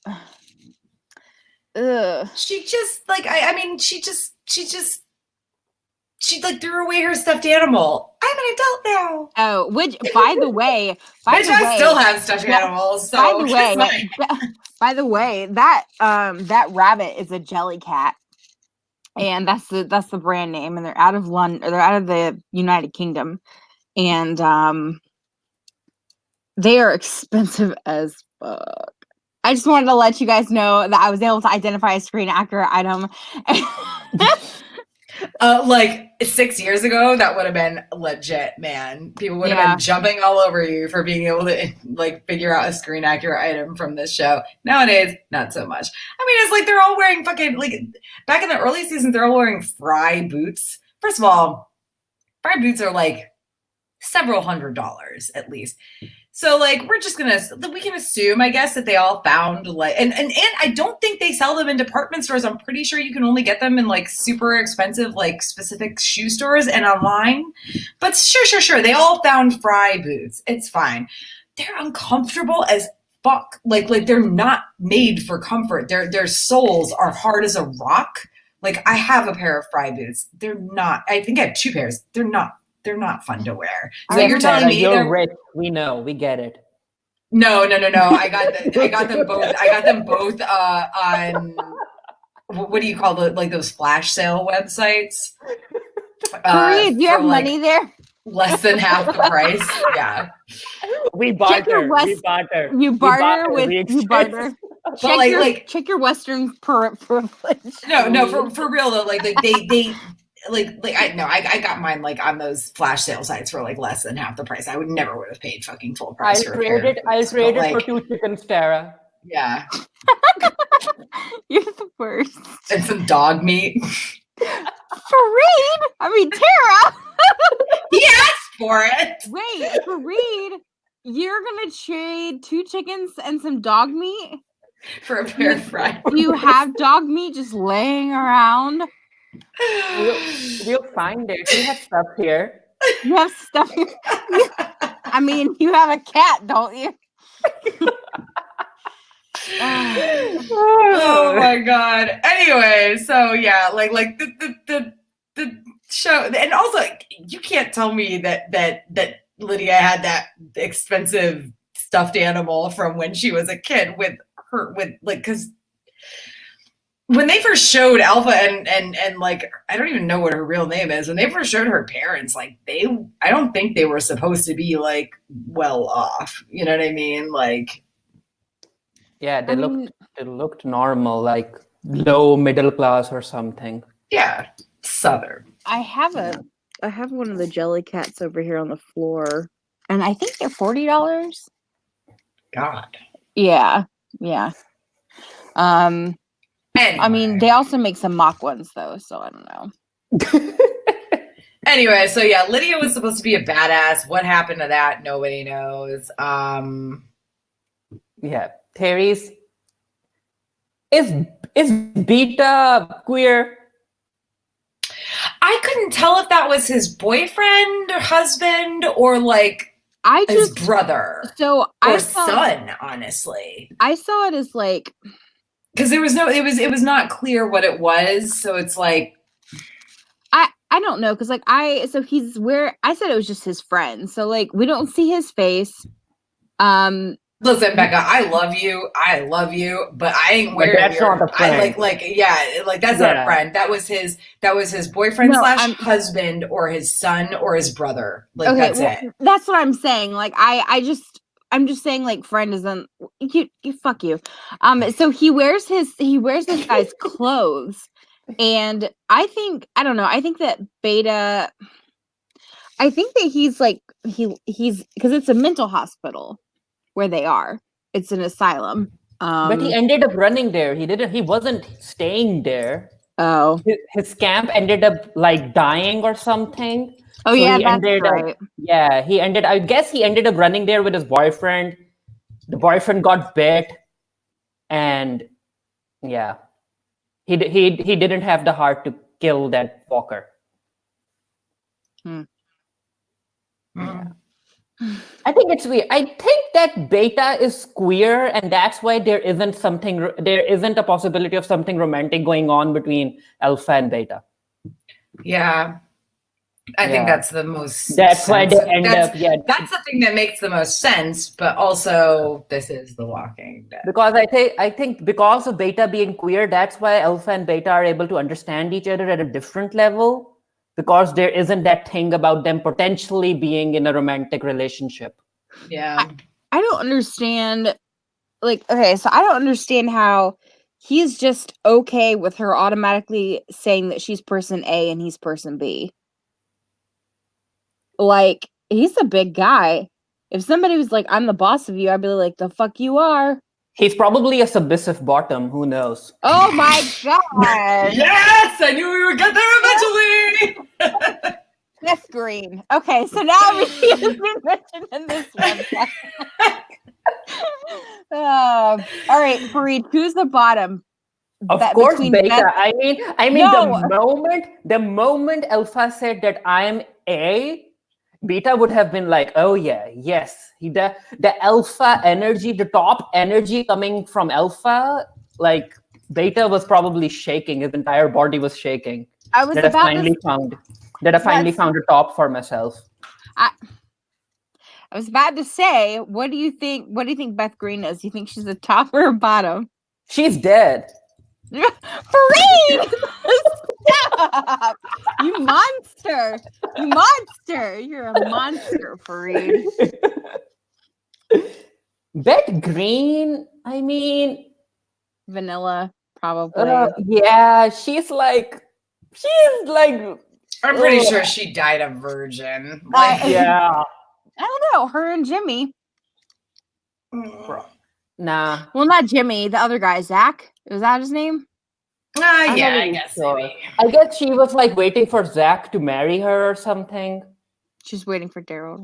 Ugh. She just like she like threw away her stuffed animal. I'm an adult now. Oh, which by the way, I still have stuffed animals. So by the way, that rabbit is a jelly cat, and that's the brand name, and they're out of London, or they're out of the United Kingdom, and they are expensive as fuck. I just wanted to let you guys know that I was able to identify a screen accurate item. Like 6 years ago, that would have been legit, man. People would have been jumping all over you for being able to like figure out a screen accurate item from this show. Nowadays, not so much. I mean, it's like they're all wearing fucking like back in the early seasons, they're all wearing Fry boots. First of all, Fry boots are like several $100s at least. So like we can assume, I guess, that they all found like and I don't think they sell them in department stores. I'm pretty sure you can only get them in like super expensive like specific shoe stores and online. But sure. They all found Fry boots. It's fine. They're uncomfortable as fuck. Like they're not made for comfort. Their soles are hard as a rock. Like I have a pair of Fry boots. They're not. I think I have 2 pairs. They're not fun to wear. So you're telling me you're rich. We know. We get it. No. I got them both. I got them both on what do you call those flash sale websites? Farid, do you have money there? Less than half the price. Yeah. We barter. You barter. Check your Western privilege. No, for real though. Like they. I got mine like on those flash sale sites for like less than half the price. I would have paid fucking full price. I'll trade it for 2 chickens, Tara. Yeah. You're the worst. And some dog meat. Farid! I mean, Tara! He asked for it! Wait, Farid! You're gonna trade 2 chickens and some dog meat? For a pair of fried. Do you have dog meat just laying around? We'll find it. We have stuff here. You have stuff. I mean, you have a cat, don't you? Oh my god. Anyway, so yeah, like the show, and also you can't tell me that Lydia had that expensive stuffed animal from when she was a kid with because when they first showed Alpha and like I don't even know what her real name is. When they first showed her parents, like I don't think they were supposed to be like well off. You know what I mean? Like yeah, they looked normal, like low middle class or something. Yeah, Southern. I have one of the jelly cats over here on the floor, and I think they're $40. God. Yeah. Anyway. I mean, they also make some mock ones though, so I don't know. Anyway, so yeah, Lydia was supposed to be a badass. What happened to that? Nobody knows. Yeah, theories. Is Beta queer? I couldn't tell if that was his boyfriend or husband or like his brother. So or son, honestly. I saw it as like because it was not clear what it was, so it's like I don't know because like I said it was just his friend, so like we don't see his face. Listen, Bekah, I love you, but I ain't wearing that's your. not a friend. That's not a friend. That was his boyfriend / husband or his son or his brother. Like okay, that's it. That's what I'm saying. Like I'm just saying like friend isn't you fuck you. So he wears this guy's clothes, and I think that Beta. I think that he's like he's because it's a mental hospital. Where they are. It's an asylum. But he ended up running there. He wasn't staying there. Oh. His camp ended up like dying or something. Oh, so yeah, that's right. I guess he ended up running there with his boyfriend. The boyfriend got bit. And yeah. He didn't have the heart to kill that walker. Yeah. I think it's weird. I think that Beta is queer, and that's why there isn't a possibility of something romantic going on between Alpha and Beta. Yeah. I think that's the most That's why they end up that's the thing that makes the most sense, but also this is The Walking Dead. Because I think because of Beta being queer, that's why Alpha and Beta are able to understand each other at a different level. Because there isn't that thing about them potentially being in a romantic relationship. Yeah. I don't understand. Like, okay, so I don't understand how he's just okay with her automatically saying that she's person A and he's person B. Like, he's a big guy. If somebody was like, I'm the boss of you, I'd be like, the fuck you are. He's probably a submissive bottom. Who knows? Oh my god! Yes, I knew we would get there eventually. That's green. Okay, so now everything has been mentioned in this one. All right, Farid, who's the bottom? Of course, Beta. I mean, the moment Alpha said that I'm A, Beta would have been like, oh yeah, yes. The Alpha energy, the top energy coming from Alpha, like Beta was probably shaking. His entire body was shaking. I finally found a top for myself. I was about to say, what do you think Beth Green is? You think she's a top or a bottom? She's dead. Farid! Stop! You monster! You're a monster, Farid. Beth Green, I mean, vanilla, probably. Yeah, she's like. I'm pretty sure she died a virgin. Yeah. I don't know. Her and Jimmy. Nah. Well, not Jimmy. The other guy, Zach. Was that his name? I guess so. I guess she was like waiting for Zach to marry her or something. She's waiting for Daryl.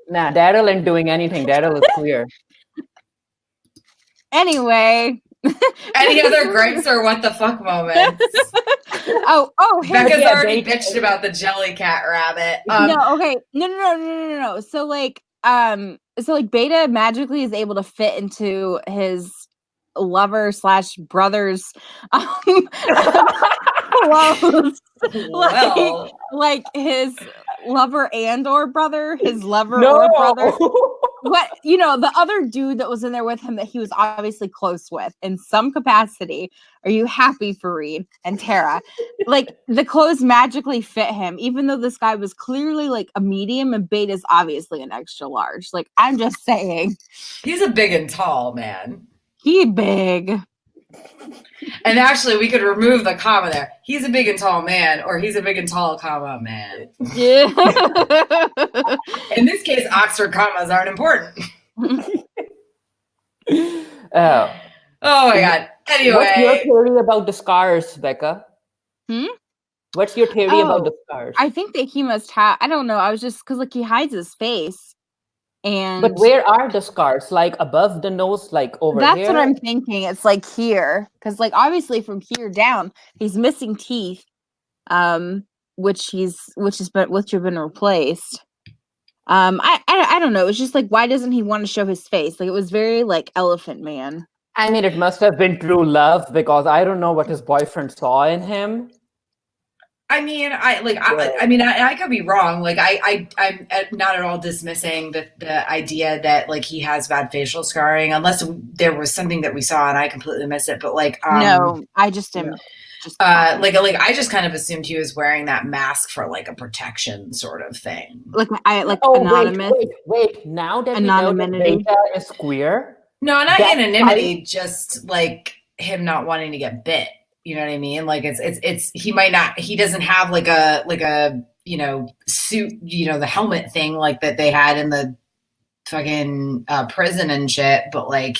Nah, Daryl ain't doing anything. Daryl is queer. Anyway. Any other gripes or what the fuck moments? Oh, Becca's Yeah, already Beta- bitched about the Jellycat rabbit. no, okay. No. So like Beta magically is able to fit into his lover / brother's clothes. Well, like his lover and or brother, his lover No. or brother. But the other dude that was in there with him that he was obviously close with in some capacity. Are you happy, Farid and Tara? Like the clothes magically fit him, even though this guy was clearly like a medium and Beta's obviously an extra large. Like I'm just saying, he's a big and tall man. he big. And actually, we could remove the comma there. He's a big and tall man, or he's a big and tall, comma, man. Yeah. In this case, Oxford commas aren't important. Oh. Oh my god. Anyway. What's your theory about the scars, Becca? What's your theory about the scars? I think that he must have. I don't know. I was just because like he hides his face. And but where are the scars? Like above the nose, like over that's here? what I'm thinking. It's like here, because like obviously from here down, he's missing teeth, which have been replaced. I don't know. It's just like why doesn't he want to show his face? Like it was very like Elephant Man. I mean, it must have been true love because I don't know what his boyfriend saw in him. I mean, I could be wrong. Like, I'm not at all dismissing the idea that like he has bad facial scarring, unless there was something that we saw and I completely missed it. But like, no, I just am. Like I just kind of assumed he was wearing that mask for like a protection sort of thing. Like anonymous. Wait! Now that we know that Beta is queer, no, not anonymity. Just like him not wanting to get bit. You know what I mean? Like he doesn't have like a suit, the helmet thing like that they had in the fucking prison and shit, but like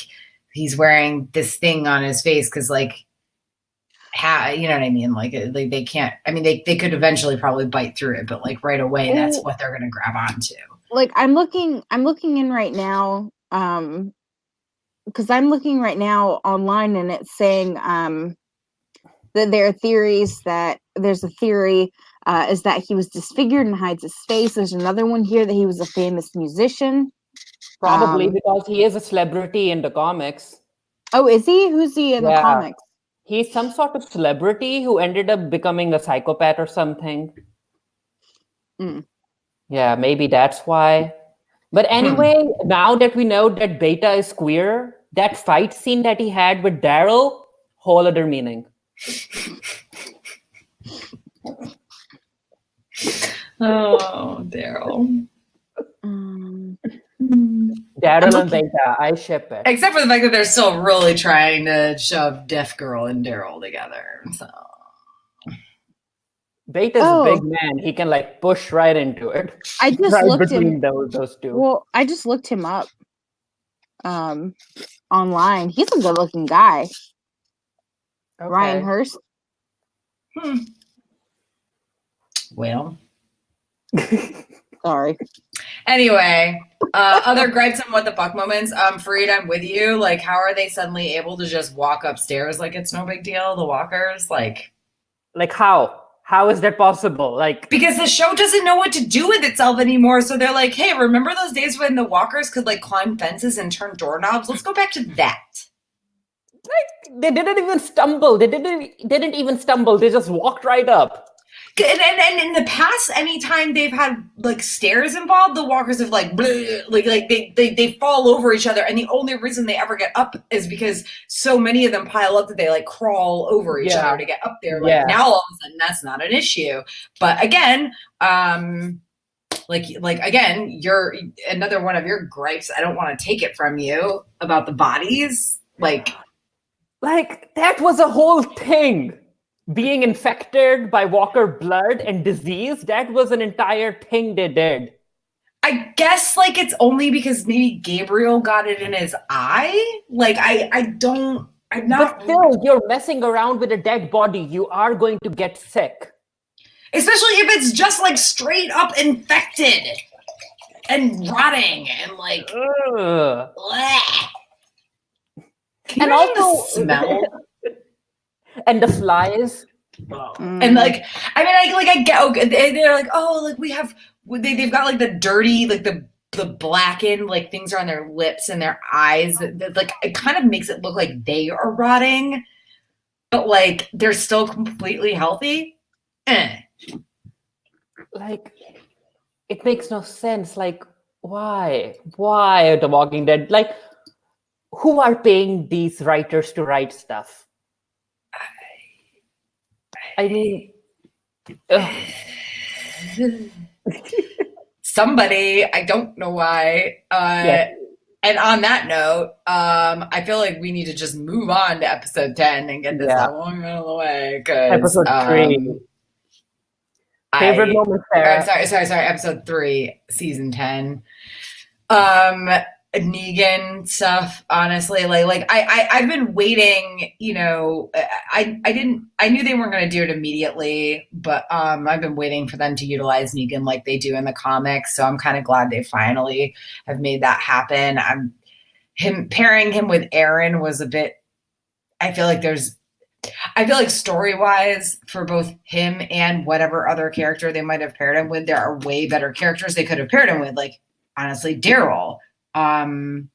he's wearing this thing on his face because like you know what I mean? Like they can't, I mean they could eventually probably bite through it, but like right away that's what they're gonna grab onto. Like I'm looking in right now, because I'm looking right now online and it's saying that there are theories that there's a theory is that he was disfigured and hides his face. There's another one here that he was a famous musician. Probably because he is a celebrity in the comics. Oh, is he? Who's he in the comics? He's some sort of celebrity who ended up becoming a psychopath or something. Yeah, maybe that's why. But anyway, now that we know that Beta is queer, that fight scene that he had with Daryl, whole other meaning. Oh, Daryl. Daryl and Beta, I ship it. Except for the fact that they're still really trying to shove Deaf Girl and Daryl together. So Beta's a big man. He can like push right into it. I just right looked between those two. Well, I just looked him up online. He's a good looking guy. Okay. Ryan Hurst. Well. Sorry. Anyway, other gripes and what the fuck moments. Farid, I'm with you. Like, how are they suddenly able to just walk upstairs like it's no big deal? The walkers, like how? How is that possible? Like, because the show doesn't know what to do with itself anymore. So they're like, hey, remember those days when the walkers could like climb fences and turn doorknobs? Let's go back to that. Like, they didn't even stumble. They didn't even stumble. They just walked right up. And in the past, anytime they've had like stairs involved, the walkers have like they fall over each other, and the only reason they ever get up is because so many of them pile up that they like crawl over each other to get up there. Like now, all of a sudden, that's not an issue. But again, again, you're another one of your gripes. I don't want to take it from you about the bodies, like that was a whole thing. Being infected by walker blood and disease, that was an entire thing they did. I guess like it's only because maybe Gabriel got it in his eye. Like I'm not. But still, you're messing around with a dead body. You are going to get sick. Especially if it's just like straight up infected. and rotting and like Ugh. bleh. Can And you imagine also- the smell? And the flies. And like, I mean, I get, okay, they're like, oh, like they've got like the dirty, like the blackened, like things are on their lips and their eyes. That, like, it kind of makes it look like they are rotting, but like they're still completely healthy. Like, it makes no sense. Like, why The Walking Dead? Like, who are paying these writers to write stuff? I mean, ugh. Somebody, I don't know why. Yeah. And on that note, I feel like we need to just move on to episode 10 and get this long out of the way. Because Episode 3. Favorite moment, or, Sarah? sorry, episode 3, season 10. Negan stuff, honestly, like I've been waiting, you know, I knew they weren't going to do it immediately, but I've been waiting for them to utilize Negan like they do in the comics, so I'm kind of glad they finally have made that happen. Pairing him with Aaron was a bit, I feel like story-wise, for both him and whatever other character they might have paired him with, there are way better characters they could have paired him with, like, honestly, Daryl. Who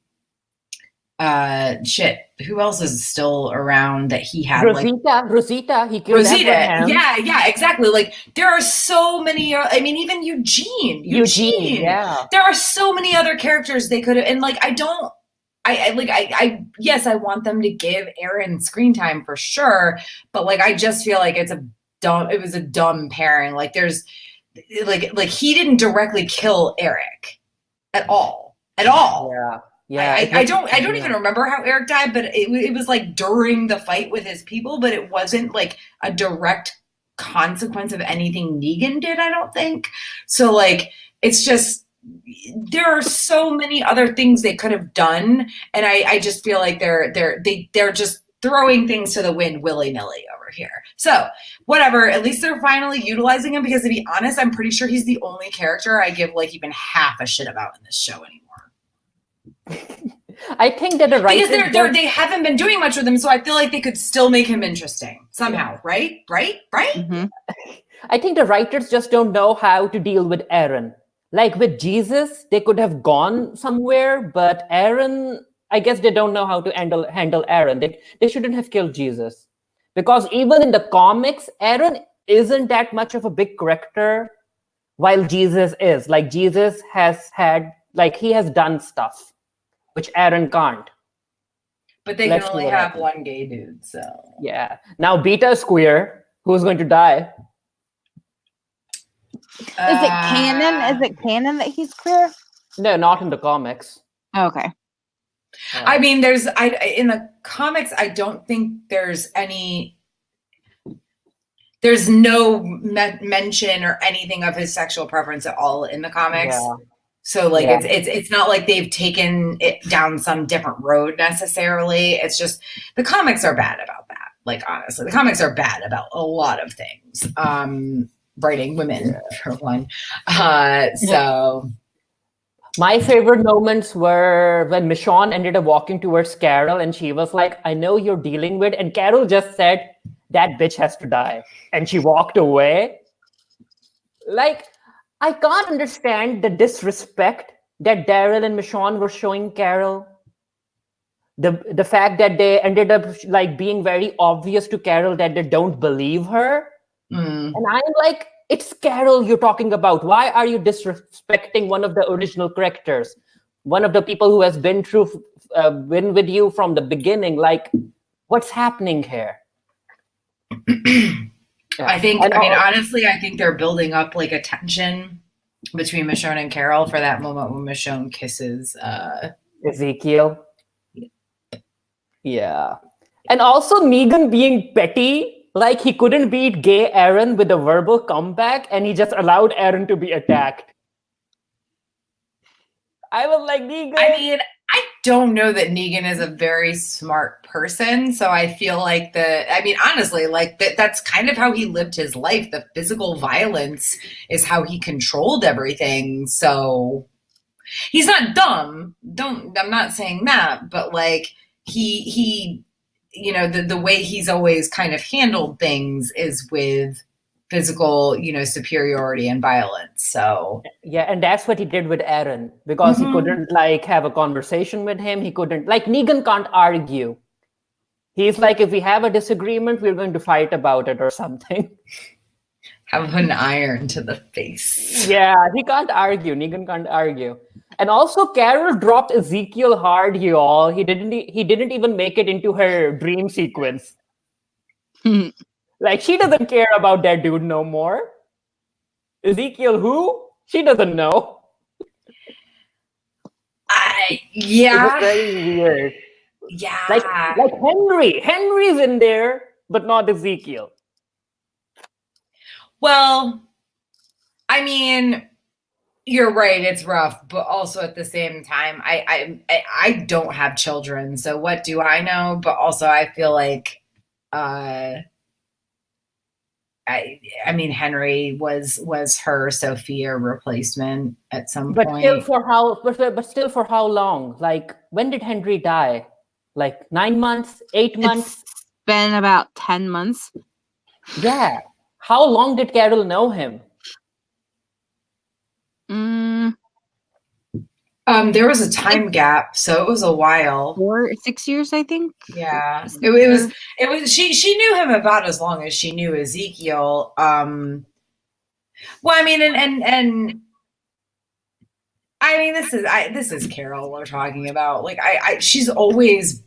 else is still around that he had? Rosita, he killed Rosita. Abraham. Yeah, exactly. Like, there are so many, I mean, even Eugene. Yeah. There are so many other characters they could have, and like, yes, I want them to give Aaron screen time for sure, but like, I just feel like it was a dumb pairing. Like, there's like he didn't directly kill Eric at all. Yeah. I don't even remember how Eric died, but it was like during the fight with his people, but it wasn't like a direct consequence of anything Negan did, I don't think. So like, it's just, there are so many other things they could have done, and I just feel like they're just throwing things to the wind willy-nilly over here. So whatever, at least they're finally utilizing him, because to be honest, I'm pretty sure he's the only character I give like even half a shit about in this show anymore. I think that the writers because they haven't been doing much with him, so I feel like they could still make him interesting somehow, right? Mm-hmm. I think the writers just don't know how to deal with Aaron. Like with Jesus, they could have gone somewhere, but Aaron, I guess they don't know how to handle Aaron. They shouldn't have killed Jesus, because even in the comics, Aaron isn't that much of a big character, while Jesus is. Like, Jesus has had, like, he has done stuff which Aaron can't. But they can only have one gay dude, so. Yeah. Now Beta is queer. Who's going to die? Is it canon? Is it canon that he's queer? No, not in the comics. Okay. I mean, in the comics, I don't think there's no mention or anything of his sexual preference at all in the comics. Yeah. So like, it's not like they've taken it down some different road necessarily. It's just, the comics are bad about that. Like, honestly, the comics are bad about a lot of things. Writing women, for one. So my favorite moments were when Michonne ended up walking towards Carol, and she was like, I know you're dealing with, and Carol just said, that bitch has to die. And she walked away. Like, I can't understand the disrespect that Daryl and Michonne were showing Carol. The fact that they ended up like being very obvious to Carol that they don't believe her. And I'm like, it's Carol you're talking about. Why are you disrespecting one of the original characters? One of the people who has been with you from the beginning. Like, what's happening here? Honestly, I think they're building up like a tension between Michonne and Carol for that moment when Michonne kisses Ezekiel. Yeah. And also Negan being petty, like he couldn't beat gay Aaron with a verbal comeback, and he just allowed Aaron to be attacked. I was like, Negan. I mean, I don't know that Negan is a very smart person, so I feel like honestly, like that's kind of how he lived his life. The physical violence is how he controlled everything. So He's not dumb. I'm not saying that, but like he you know, the way he's always kind of handled things is with physical, you know, superiority and violence. So Yeah, and that's what he did with Aaron, because he couldn't like have a conversation with him. He couldn't, like, Negan can't argue. He's like, if we have a disagreement, we're going to fight about it or something. have an iron to the face. Yeah, he can't argue. Negan can't argue. And also, Carol dropped Ezekiel hard, y'all. He didn't even make it into her dream sequence. Like, she doesn't care about that dude no more. Ezekiel who? She doesn't know. Yeah. It was very weird. Yeah. Like Henry. Henry's in there, but not Ezekiel. Well, I mean, you're right, it's rough, but also at the same time, I don't have children, so what do I know? But also I feel like I mean, Henry was her Sophia replacement at some But point. still for how long? Like, when did Henry die? Like 9 months, 8 months? It's been about 10 months. Yeah. How long did Carol know him? There was a time gap, so it was a while. 6 years, I think. Yeah, it was. She knew him about as long as she knew Ezekiel. Well, I mean, and I mean, this is Carol we're talking about. Like, she's always,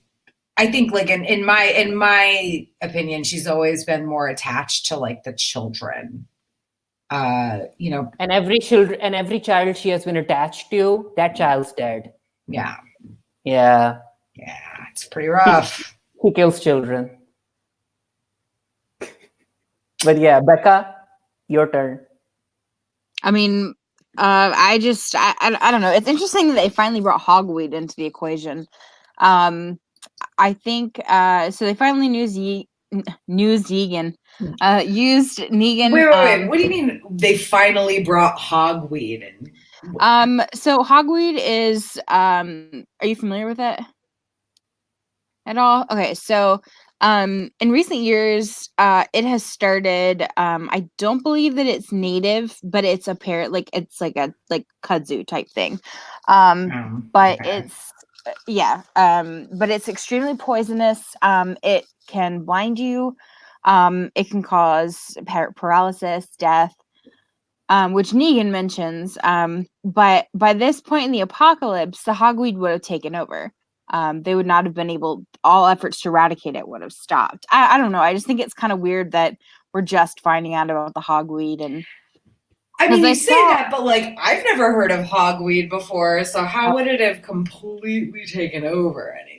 I think, like in my opinion, she's always been more attached to like the children. You know, And every child she has been attached to, that child's dead. Yeah, it's pretty rough. He kills children. But yeah, Bekah, your turn. I mean, I don't know. It's interesting that they finally brought hogweed into the equation. I think so. They finally used Negan. Used Negan. Wait. What do you mean they finally brought hogweed in? So hogweed is are you familiar with it at all? Okay, so in recent years, it has started. I don't believe that it's native, but it's apparent it's like a kudzu type thing. But okay. it's but it's extremely poisonous. It can blind you. It can cause paralysis, death, which Negan mentions. But by this point in the apocalypse, the hogweed would have taken over. They would not have been able. All efforts to eradicate it would have stopped. I don't know. I just think it's kind of weird that we're just finding out about the hogweed. And I mean, you say that, but like I've never heard of hogweed before. So how would it have completely taken over anything?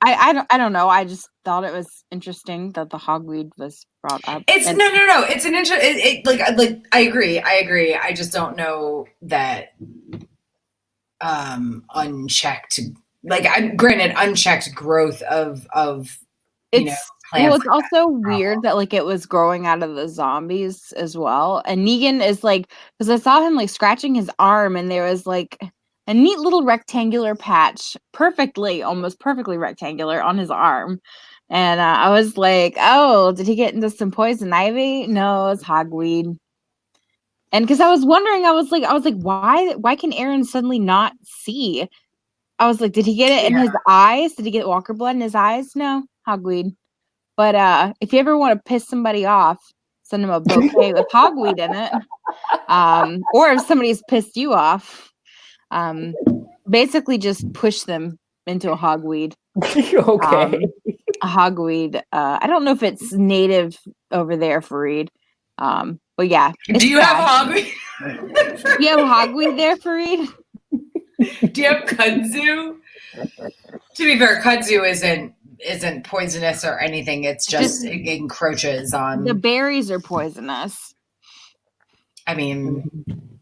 I don't know. I just thought it was interesting that the hogweed was brought up. It's no. It's an like I agree. I just don't know that unchecked. Like, granted, unchecked growth of plants. Well, it's also weird that like it was growing out of the zombies as well. And Negan is like, because I saw him like scratching his arm, and there was like a neat little rectangular patch, almost perfectly rectangular on his arm. And I was like, oh, did he get into some poison ivy? No, it's hogweed. And because I was wondering, I was like, why can Aaron suddenly not see? I was like, did he get it in his eyes? Did he get walker blood in his eyes? No, hogweed. But if you ever want to piss somebody off, send them a bouquet with hogweed in it. Or if somebody's pissed you off, basically just push them into a hogweed. Okay. A hogweed. I don't know if it's native over there, Farid. But yeah. Do you have hogweed? Do you have hogweed there, Farid? Do you have kudzu? To be fair, kudzu isn't poisonous or anything. It's just it encroaches on. The berries are poisonous. I mean,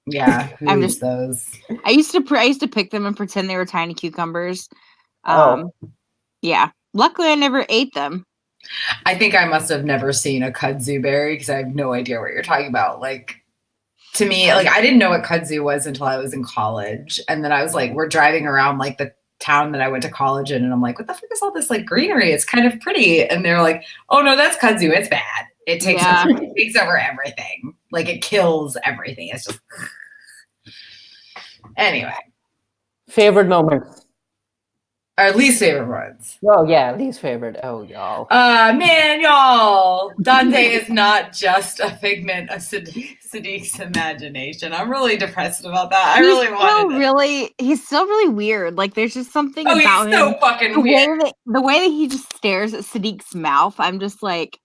yeah, who eats those? I used to pick them and pretend they were tiny cucumbers. Yeah. Luckily, I never ate them. I think I must have never seen a kudzu berry because I have no idea what you're talking about. Like, to me, like, I didn't know what kudzu was until I was in college. And then I was like, we're driving around like the town that I went to college in. And I'm like, what the fuck is all this like greenery? It's kind of pretty. And they're like, oh no, that's kudzu. It's bad. It takes over everything. Like it kills everything. It's just anyway. Favorite moments. Our least favorite ones. Oh yeah, least favorite. Oh y'all. Man, y'all. Dante is not just a figment of Sadiq's imagination. I'm really depressed about that. He's still really weird. Like there's just something about he's so him. fucking weird. The way that he just stares at Sadiq's mouth, I'm just like,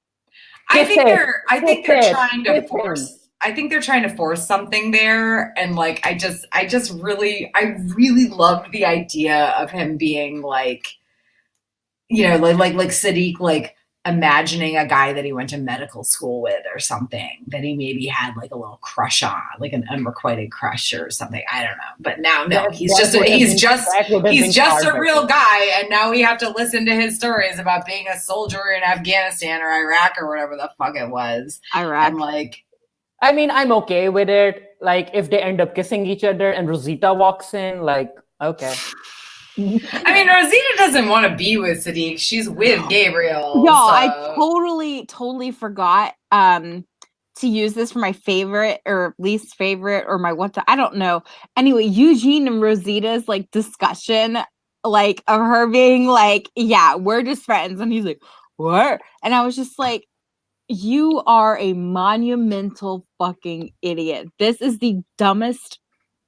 I think they're trying to force. I think they're trying to force something there, and like I really loved the idea of him being like, you know, like Sadiq, like imagining a guy that he went to medical school with or something that he maybe had like a little crush on, like an unrequited crush or something. I don't know, but now no, he's just a real guy, and now we have to listen to his stories about being a soldier in Afghanistan or Iraq or whatever the fuck it was. Iraq. And like. I mean, I'm okay with it. Like, if they end up kissing each other and Rosita walks in, like, okay. I mean, Rosita doesn't want to be with Sadiq. She's with Gabriel. Yo, I totally forgot to use this for my favorite or least favorite or my I don't know. Anyway, Eugene and Rosita's like discussion, like of her being like, yeah, we're just friends. And he's like, what? And I was just like, you are a monumental fucking idiot. This is the dumbest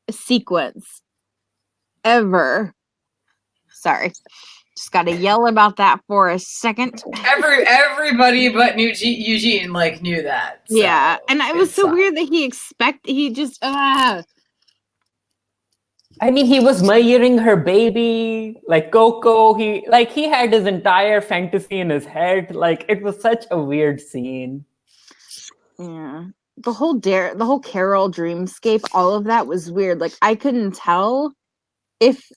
sequence ever. Sorry. Just got to yell about that for a second. Everybody but Eugene like knew that. So yeah. And it was so weird that he just I mean, he was marrying her baby, like Coco. He had his entire fantasy in his head. Like, it was such a weird scene. Yeah. The whole Carol dreamscape, all of that was weird. Like, I couldn't tell if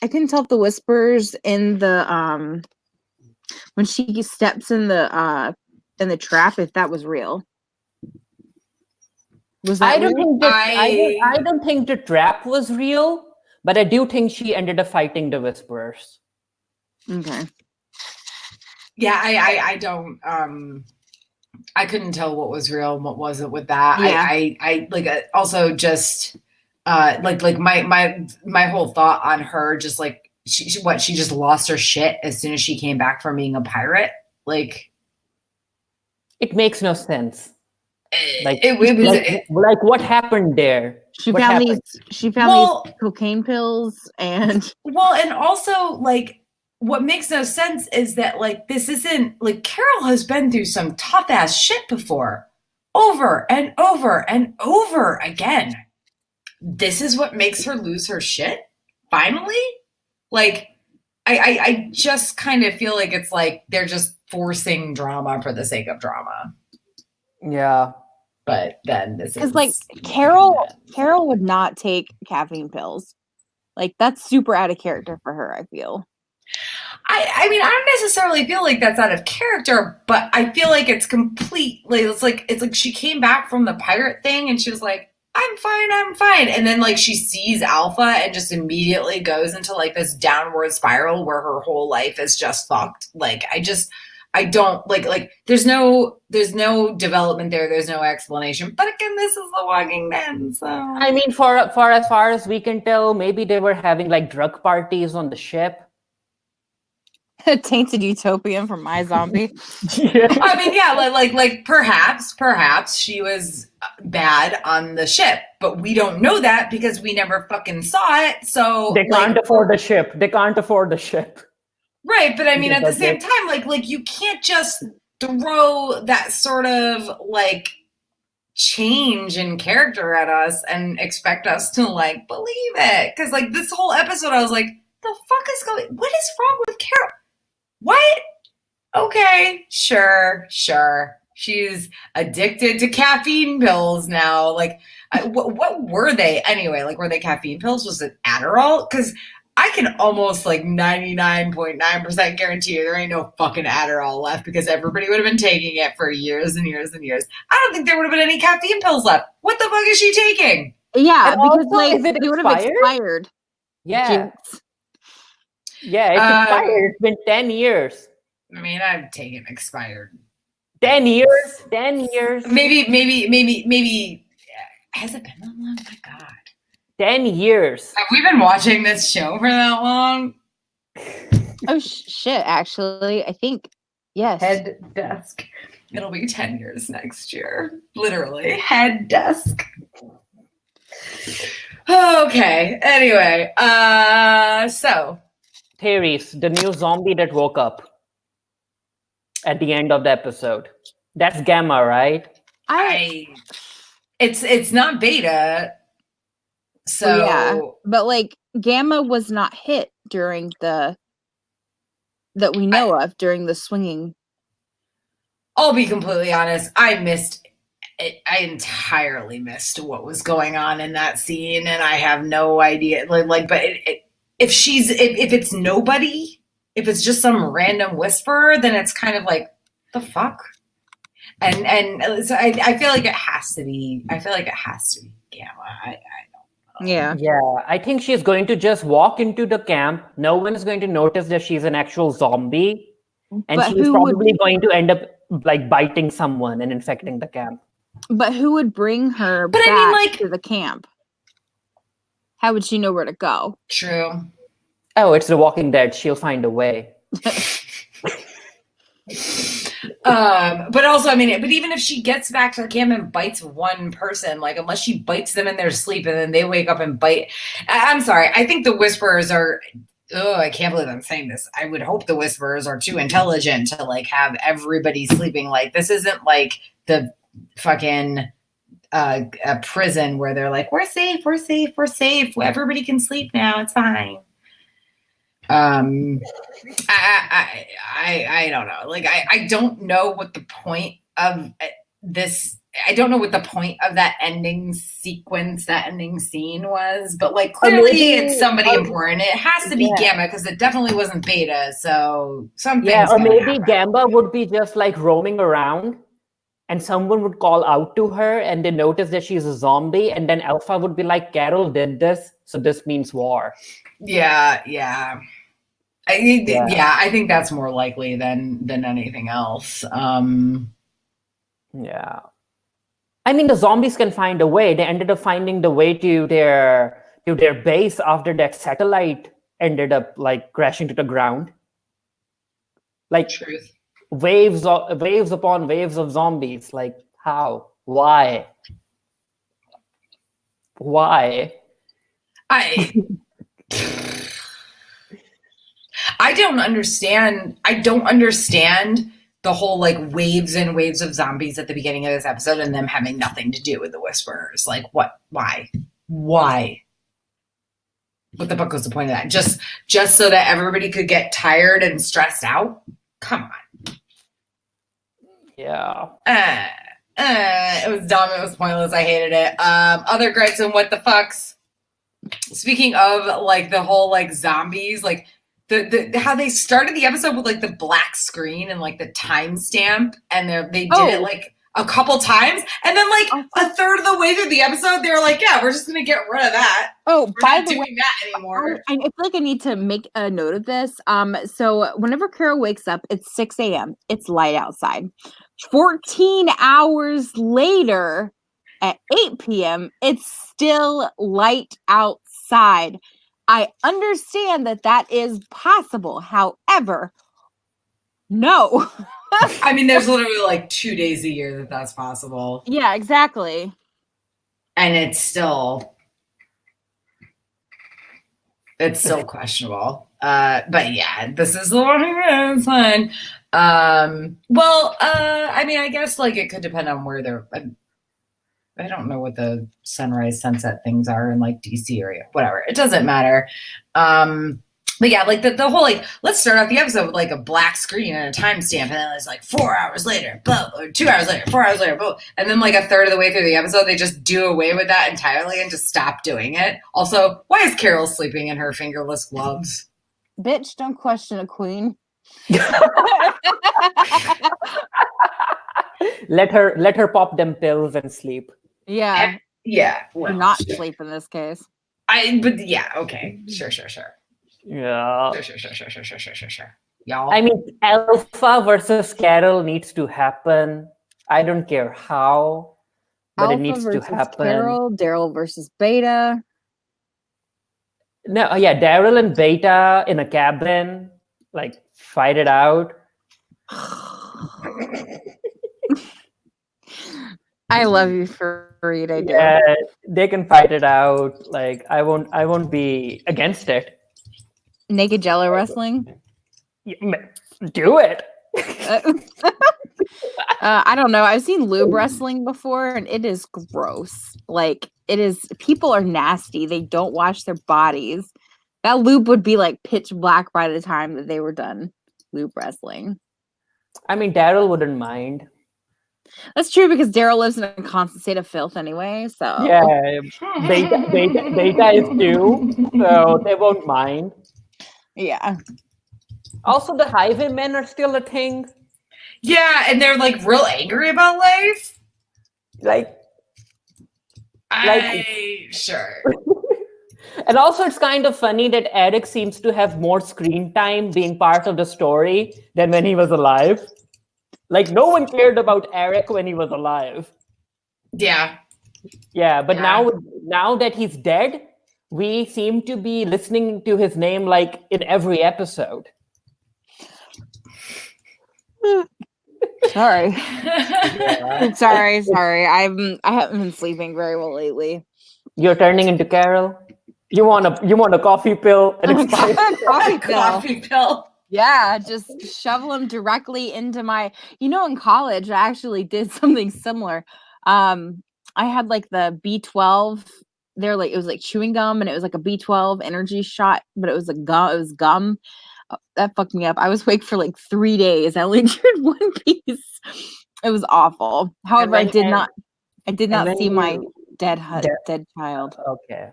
the whispers in the when she steps in the trap, if that was real. I don't think the trap was real, but I do think she ended up fighting the Whisperers. Okay. Yeah, I don't. I couldn't tell what was real and what wasn't with that. Yeah. I like also just like my whole thought on her, just like she just lost her shit as soon as she came back from being a pirate. Like, it makes no sense. Like, like what happened there? She found these cocaine pills and also like what makes no sense is that like this isn't like Carol has been through some tough ass shit before, over and over and over again. This is what makes her lose her shit finally. Like I just kind of feel like it's like they're just forcing drama for the sake of drama. Yeah. But then this is like Carol would not take caffeine pills. Like, that's super out of character for her, I feel. I mean, I don't necessarily feel like that's out of character, but I feel like it's completely, it's like she came back from the pirate thing and she was like, I'm fine. And then like she sees Alpha and just immediately goes into like this downward spiral where her whole life is just fucked. Like, I don't like there's no development there. There's no explanation. But again, this is The Walking Dead. So I mean, for as far as we can tell, maybe they were having like drug parties on the ship. Tainted Utopian from iZombie. Yeah. I mean, yeah, like perhaps she was bad on the ship, but we don't know that because we never fucking saw it. So they can't afford the ship. Right, but I mean, at the same time, like you can't just throw that sort of like change in character at us and expect us to like believe it. Because like this whole episode, I was like, the fuck is what is wrong with Carol? What? Okay, sure. She's addicted to caffeine pills now. Like, what were they anyway? Like, were they caffeine pills? Was it Adderall? Because I can almost like 99.9% guarantee you there ain't no fucking Adderall left because everybody would have been taking it for years and years and years. I don't think there would have been any caffeine pills left. What the fuck is she taking? Yeah, And because also, like is it they would have expired. Yeah. Jinx. Yeah, it's expired. It's been 10 years. I mean, I've taken expired. 10 years? 10 years? Maybe. Has it been that long? My God. 10 years. Have we been watching this show for that long? Oh, shit, actually. I think, yes. Head desk. It'll be 10 years next year. Literally. Head desk. Okay. Anyway, so. Theories, the new zombie that woke up at the end of the episode. That's Gamma, right? It's not Beta. So yeah, but like Gamma was not hit during that we know of during the swinging. I'll be completely honest. I missed it. I entirely missed what was going on in that scene, and I have no idea. But if it's nobody, if it's just some random whisperer, then it's kind of like the fuck. And so I feel like it has to be. I feel like it has to be Gamma. Yeah. I think she's going to just walk into the camp. No one is going to notice that she's an actual zombie. And But she's probably going to end up like biting someone and infecting the camp. But who would bring her back to the camp? How would she know where to go? True. Oh, it's The Walking Dead. She'll find a way. But also, I mean, but even if she gets back to the camp and bites one person, like unless she bites them in their sleep and then they wake up and bite. I'm sorry. I think the Whisperers are. Oh, I can't believe I'm saying this. I would hope the Whisperers are too intelligent to like have everybody sleeping. Like this isn't like the fucking a prison where they're like, we're safe. Everybody can sleep now. It's fine. I don't know. Like, I don't know what the point of this. I don't know what the point of that ending sequence, that ending scene was, but like clearly it's somebody important. It has to be Gamma because it definitely wasn't Beta. So something. Yeah, or maybe Gamma would be just like roaming around and someone would call out to her and they notice that she's a zombie. And then Alpha would be like, Carol did this. So this means war. Yeah. I think that's more likely than anything else. Yeah. I mean, the zombies can find a way. They ended up finding the way to their base after that satellite ended up like crashing to the ground. Like Truth. Waves upon waves of zombies. Like how? Why? I don't understand. I don't understand the whole like waves and waves of zombies at the beginning of this episode and them having nothing to do with the Whisperers. Like what? Why? What the fuck was the point of that? Just so that everybody could get tired and stressed out? Come on. Yeah. It was dumb. It was pointless. I hated it. Other gripes and what the fucks. Speaking of like the whole like zombies, like the how they started the episode with like the black screen and like the timestamp, and they did it like a couple times, and then like a third of the way through the episode, they were like, "Yeah, we're just gonna get rid of that. Oh, we're by not the doing way, that anymore." I feel like I need to make a note of this. So whenever Carol wakes up, it's 6 a.m. It's light outside. 14 hours later, at 8 p.m., it's still light outside. I understand that is possible. However, no. I mean, there's literally like 2 days a year that's possible. Yeah, exactly. And it's still questionable. But yeah, this is the one. It's fine. Well, I mean, I guess like it could depend on where they're. I don't know what the sunrise sunset things are in like DC area. Whatever, it doesn't matter. But yeah, like the whole like, let's start off the episode with like a black screen and a timestamp, and then it's like 4 hours later, boom, or 2 hours later, 4 hours later, boom, and then like a third of the way through the episode, they just do away with that entirely and just stop doing it. Also, why is Carol sleeping in her fingerless gloves? Bitch, don't question a queen. Let her pop them pills and sleep. Yeah. Yeah, Or well, not sleep in this case. but yeah, okay, sure. Yeah. Sure. Y'all. I mean, Alpha versus Carol needs to happen. I don't care how, but Alpha it needs to versus happen. Carol, Daryl versus Beta. No, yeah, Daryl and Beta in a cabin, like fight it out. I love you, Farid. I do. Yeah, they can fight it out. Like I won't be against it. Naked Jello wrestling. Do it. I don't know. I've seen lube wrestling before, and it is gross. Like, it is. People are nasty. They don't wash their bodies. That lube would be like pitch black by the time that they were done lube wrestling. I mean, Daryl wouldn't mind. That's true because Daryl lives in a constant state of filth anyway. So Yeah, Beta is too, so they won't mind. yeah. Also, the highwaymen are still a thing. Yeah, and they're like real angry about life. Like, Sure. and also it's kind of funny that Eric seems to have more screen time being part of the story than when he was alive. Like, no one cared about Eric when he was alive. Yeah. Yeah, but Yeah. now that he's dead, we seem to be listening to his name like in every episode. Sorry. Sorry. I haven't been sleeping very well lately. You're turning into Carol. You want a coffee pill? An expired Coffee pill. Yeah, just shovel them directly into my. In college, I actually did something similar. I had like the B12. It was like chewing gum, and it was like a B12 energy shot, but it was a gum. It was gum. That fucked me up. I was awake for like 3 days. I only chewed one piece. It was awful. However, I did not see my dead child. Okay.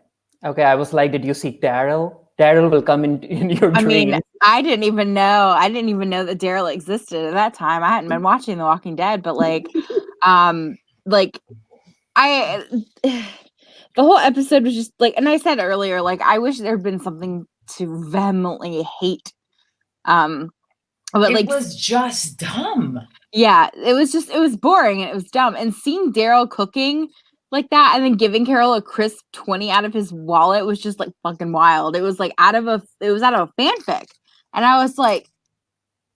I was like, did you see Daryl? Daryl will come in your dreams. I mean, I didn't even know that Daryl existed at that time. I hadn't been watching The Walking Dead, but the whole episode was just like, and I said earlier, like, I wish there had been something to vehemently hate. But it was just dumb. Yeah, it was boring and it was dumb. And seeing Daryl cooking like that and then giving Carol a crisp 20 out of his wallet was just like fucking wild. It was like out of a fanfic. And I was like,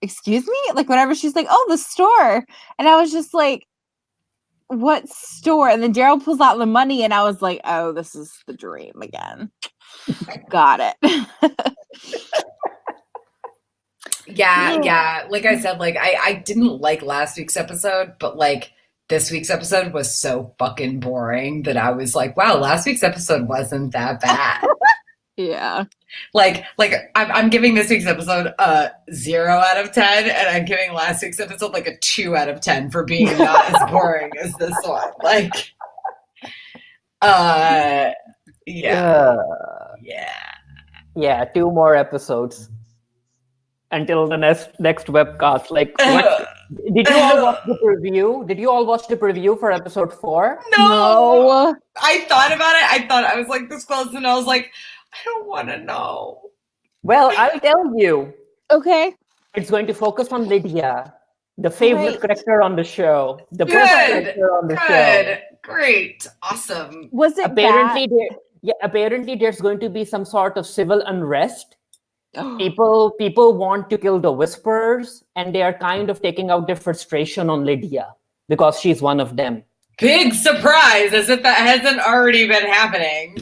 excuse me? Like, whatever. She's like, oh, the store. And I was just like, what store? And then Daryl pulls out the money and I was like, oh, this is the dream again. Got it. Yeah. Like I said, like I didn't like last week's episode, but like this week's episode was so fucking boring that I was like, wow, last week's episode wasn't that bad. Yeah. Like I'm giving this week's episode a 0 out of 10, and I'm giving last week's episode like a 2 out of 10 for being not as boring as this one. Like, yeah. 2 more episodes until the next webcast. Like, what? Did you all watch the preview? Did you all watch the preview for episode 4? No. I thought about it. I was like this close, and I was like, I don't want to know. Well, I'll tell you. Okay. It's going to focus on Lydia, the favorite character on the show. The Good. best character on the show. Great. Awesome. Was it apparently there's going to be some sort of civil unrest. People want to kill the Whisperers, and they are kind of taking out their frustration on Lydia because she's one of them. Big surprise, as if that hasn't already been happening.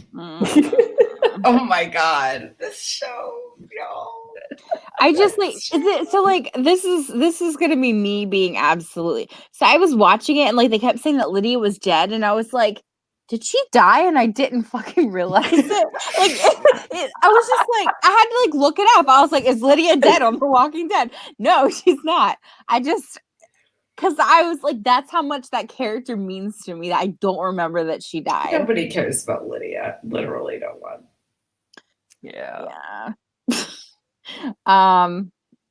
Oh my god, this show, y'all. I just like, is it so like this is gonna be me being absolutely. So I was watching it and like they kept saying that Lydia was dead, and I was like, did she die and I didn't fucking realize it? I was just like, I had to like look it up. I was like, is Lydia dead on The Walking Dead? No, she's not. Because I was like, that's how much that character means to me that I don't remember that she died. Nobody cares about Lydia. Literally no one. Yeah.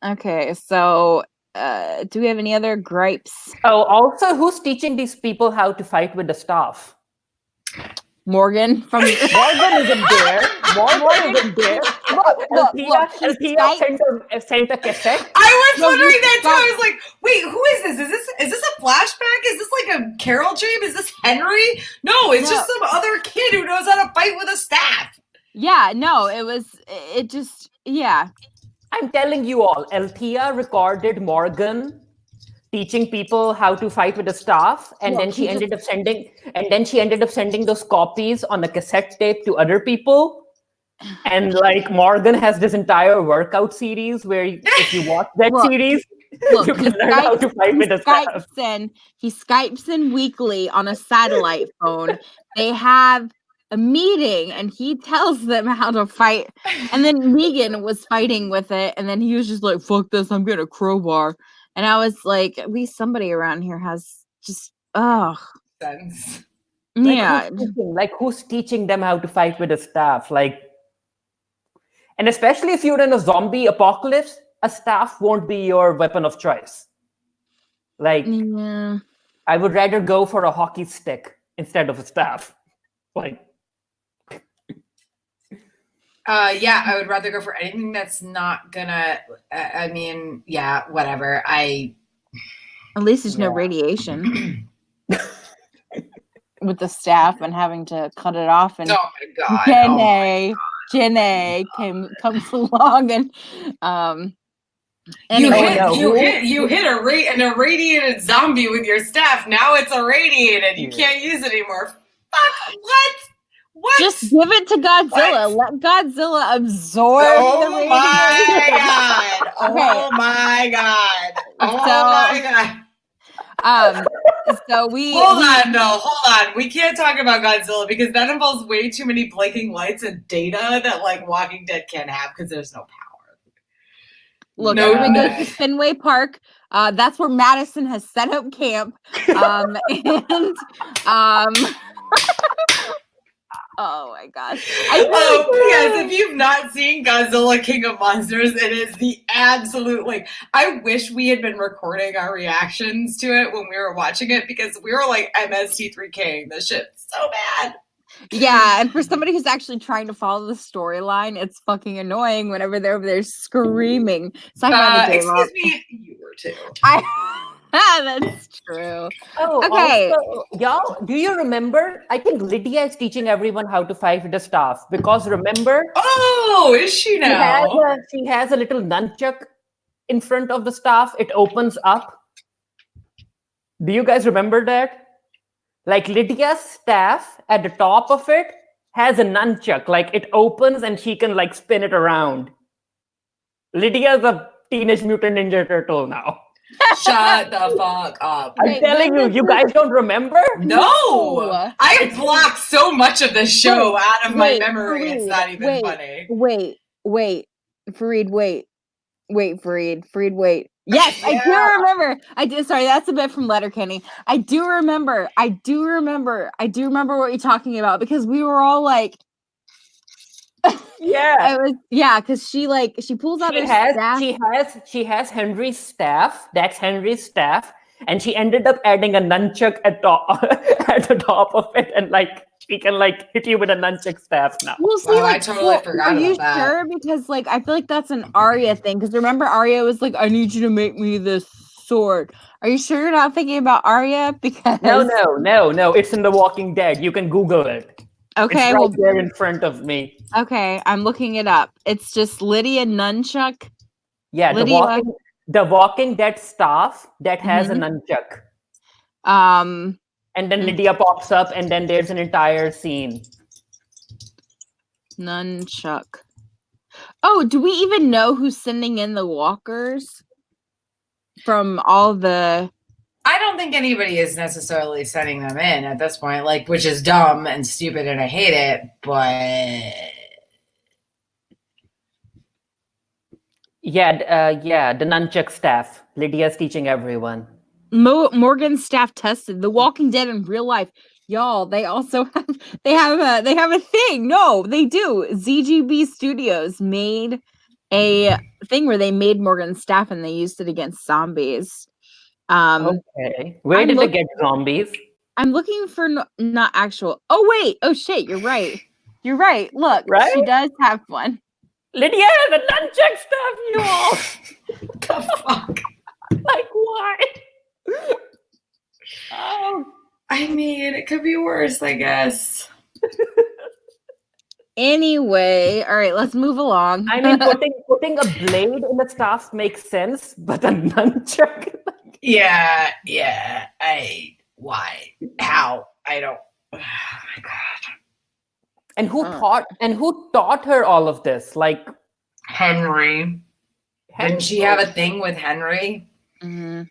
Okay, so do we have any other gripes? Oh, also, who's teaching these people how to fight with the staff? Morgan from Morgan isn't there. Morgan isn't there. Althea sent a cassette. I was wondering that too. I was like, wait, who is this? Is this a flashback? Is this like a Carol dream? Is this Henry? No, it's just some other kid who knows how to fight with a staff. Yeah, no, yeah. I'm telling you all, Althea recorded Morgan teaching people how to fight with the staff, and then she ended up sending those copies on a cassette tape to other people. And like Morgan has this entire workout series where if you watch that series, you can learn how to fight with the staff. He Skypes in weekly on a satellite phone. They have a meeting and he tells them how to fight. And then Megan was fighting with it, and then he was just like, fuck this, I'm getting a crowbar. And I was like, at least somebody around here has just sense. Who's teaching them how to fight with the staff? Like, and especially if you're in a zombie apocalypse, a staff won't be your weapon of choice. Like, I would rather go for a hockey stick instead of a staff. Like, I would rather go for anything that's not gonna. Whatever. At least there's no radiation with the staff and having to cut it off. And oh my god, Jenny comes along and you hit a irradiated zombie with your staff. Now it's irradiated. You can't use it anymore. Fuck, what? What? Just give it to Godzilla. Let Godzilla absorb the radiation. Oh my god. So we hold on. We can't talk about Godzilla because that involves way too many blinking lights and data that like Walking Dead can't have because there's no power. Look, we go to Fenway Park. That's where Madison has set up camp. Oh my gosh. Yes, if you've not seen Godzilla King of Monsters, it is the absolute, like, I wish we had been recording our reactions to it when we were watching it because we were like MST3King this shit so bad. Yeah, and for somebody who's actually trying to follow the storyline, it's fucking annoying whenever they're over there screaming. So excuse me, you were too. That's true. Oh, okay. Also, y'all, do you remember? I think Lydia is teaching everyone how to fight with the staff because remember? Oh, is she now? She has a little nunchuck in front of the staff. It opens up. Do you guys remember that? Like Lydia's staff at the top of it has a nunchuck. Like it opens and she can like spin it around. Lydia's a Teenage Mutant Ninja Turtle now. Shut the fuck up. I'm telling you, you guys don't remember? No! I have blocked so much of the show out of my memory. It's not even funny. Wait. Farid, wait. Yes, I do remember. Sorry, that's a bit from Letterkenny. I do remember what you're talking about because we were all like, because she pulls out her staff. She has Henry's staff. That's Henry's staff, and she ended up adding a nunchuck at the top of it, and like she can like hit you with a nunchuck staff now. Well, see, I totally forgot about that. Are you sure? Because like I feel like that's an Arya thing. Because remember, Arya was like, "I need you to make me this sword." Are you sure you're not thinking about Arya? Because no. It's in The Walking Dead. You can Google it. Okay, it's right there in front of me. Okay, I'm looking it up. It's just Lydia Nunchuck. Yeah, the Walking Dead staff that has a nunchuck. And then Lydia pops up, and then there's an entire scene. Nunchuck. Oh, do we even know who's sending in the walkers from all the I don't think anybody is necessarily sending them in at this point, like, which is dumb and stupid, and I hate it. But Yeah, the nunchuck staff. Lydia's teaching everyone. Morgan's staff tested The Walking Dead in real life. Y'all, they also have a thing. No, they do. ZGB Studios made a thing where they made Morgan's staff and they used it against zombies. Okay. Where did they get zombies? I'm looking for not actual. Oh wait. Oh shit. You're right. You're right. Look, Right? she does have one. Lydia, the nunchuck stuff, you all. the fuck? Like what? Oh. I mean, it could be worse, I guess. Anyway, all right, let's move along. I mean, putting a blade in the staff makes sense, but a nunchuck. Yeah. Why? How? I don't. Oh my god. And who taught her all of this? Like Henry. Didn't she have a thing with Henry? Mm-hmm.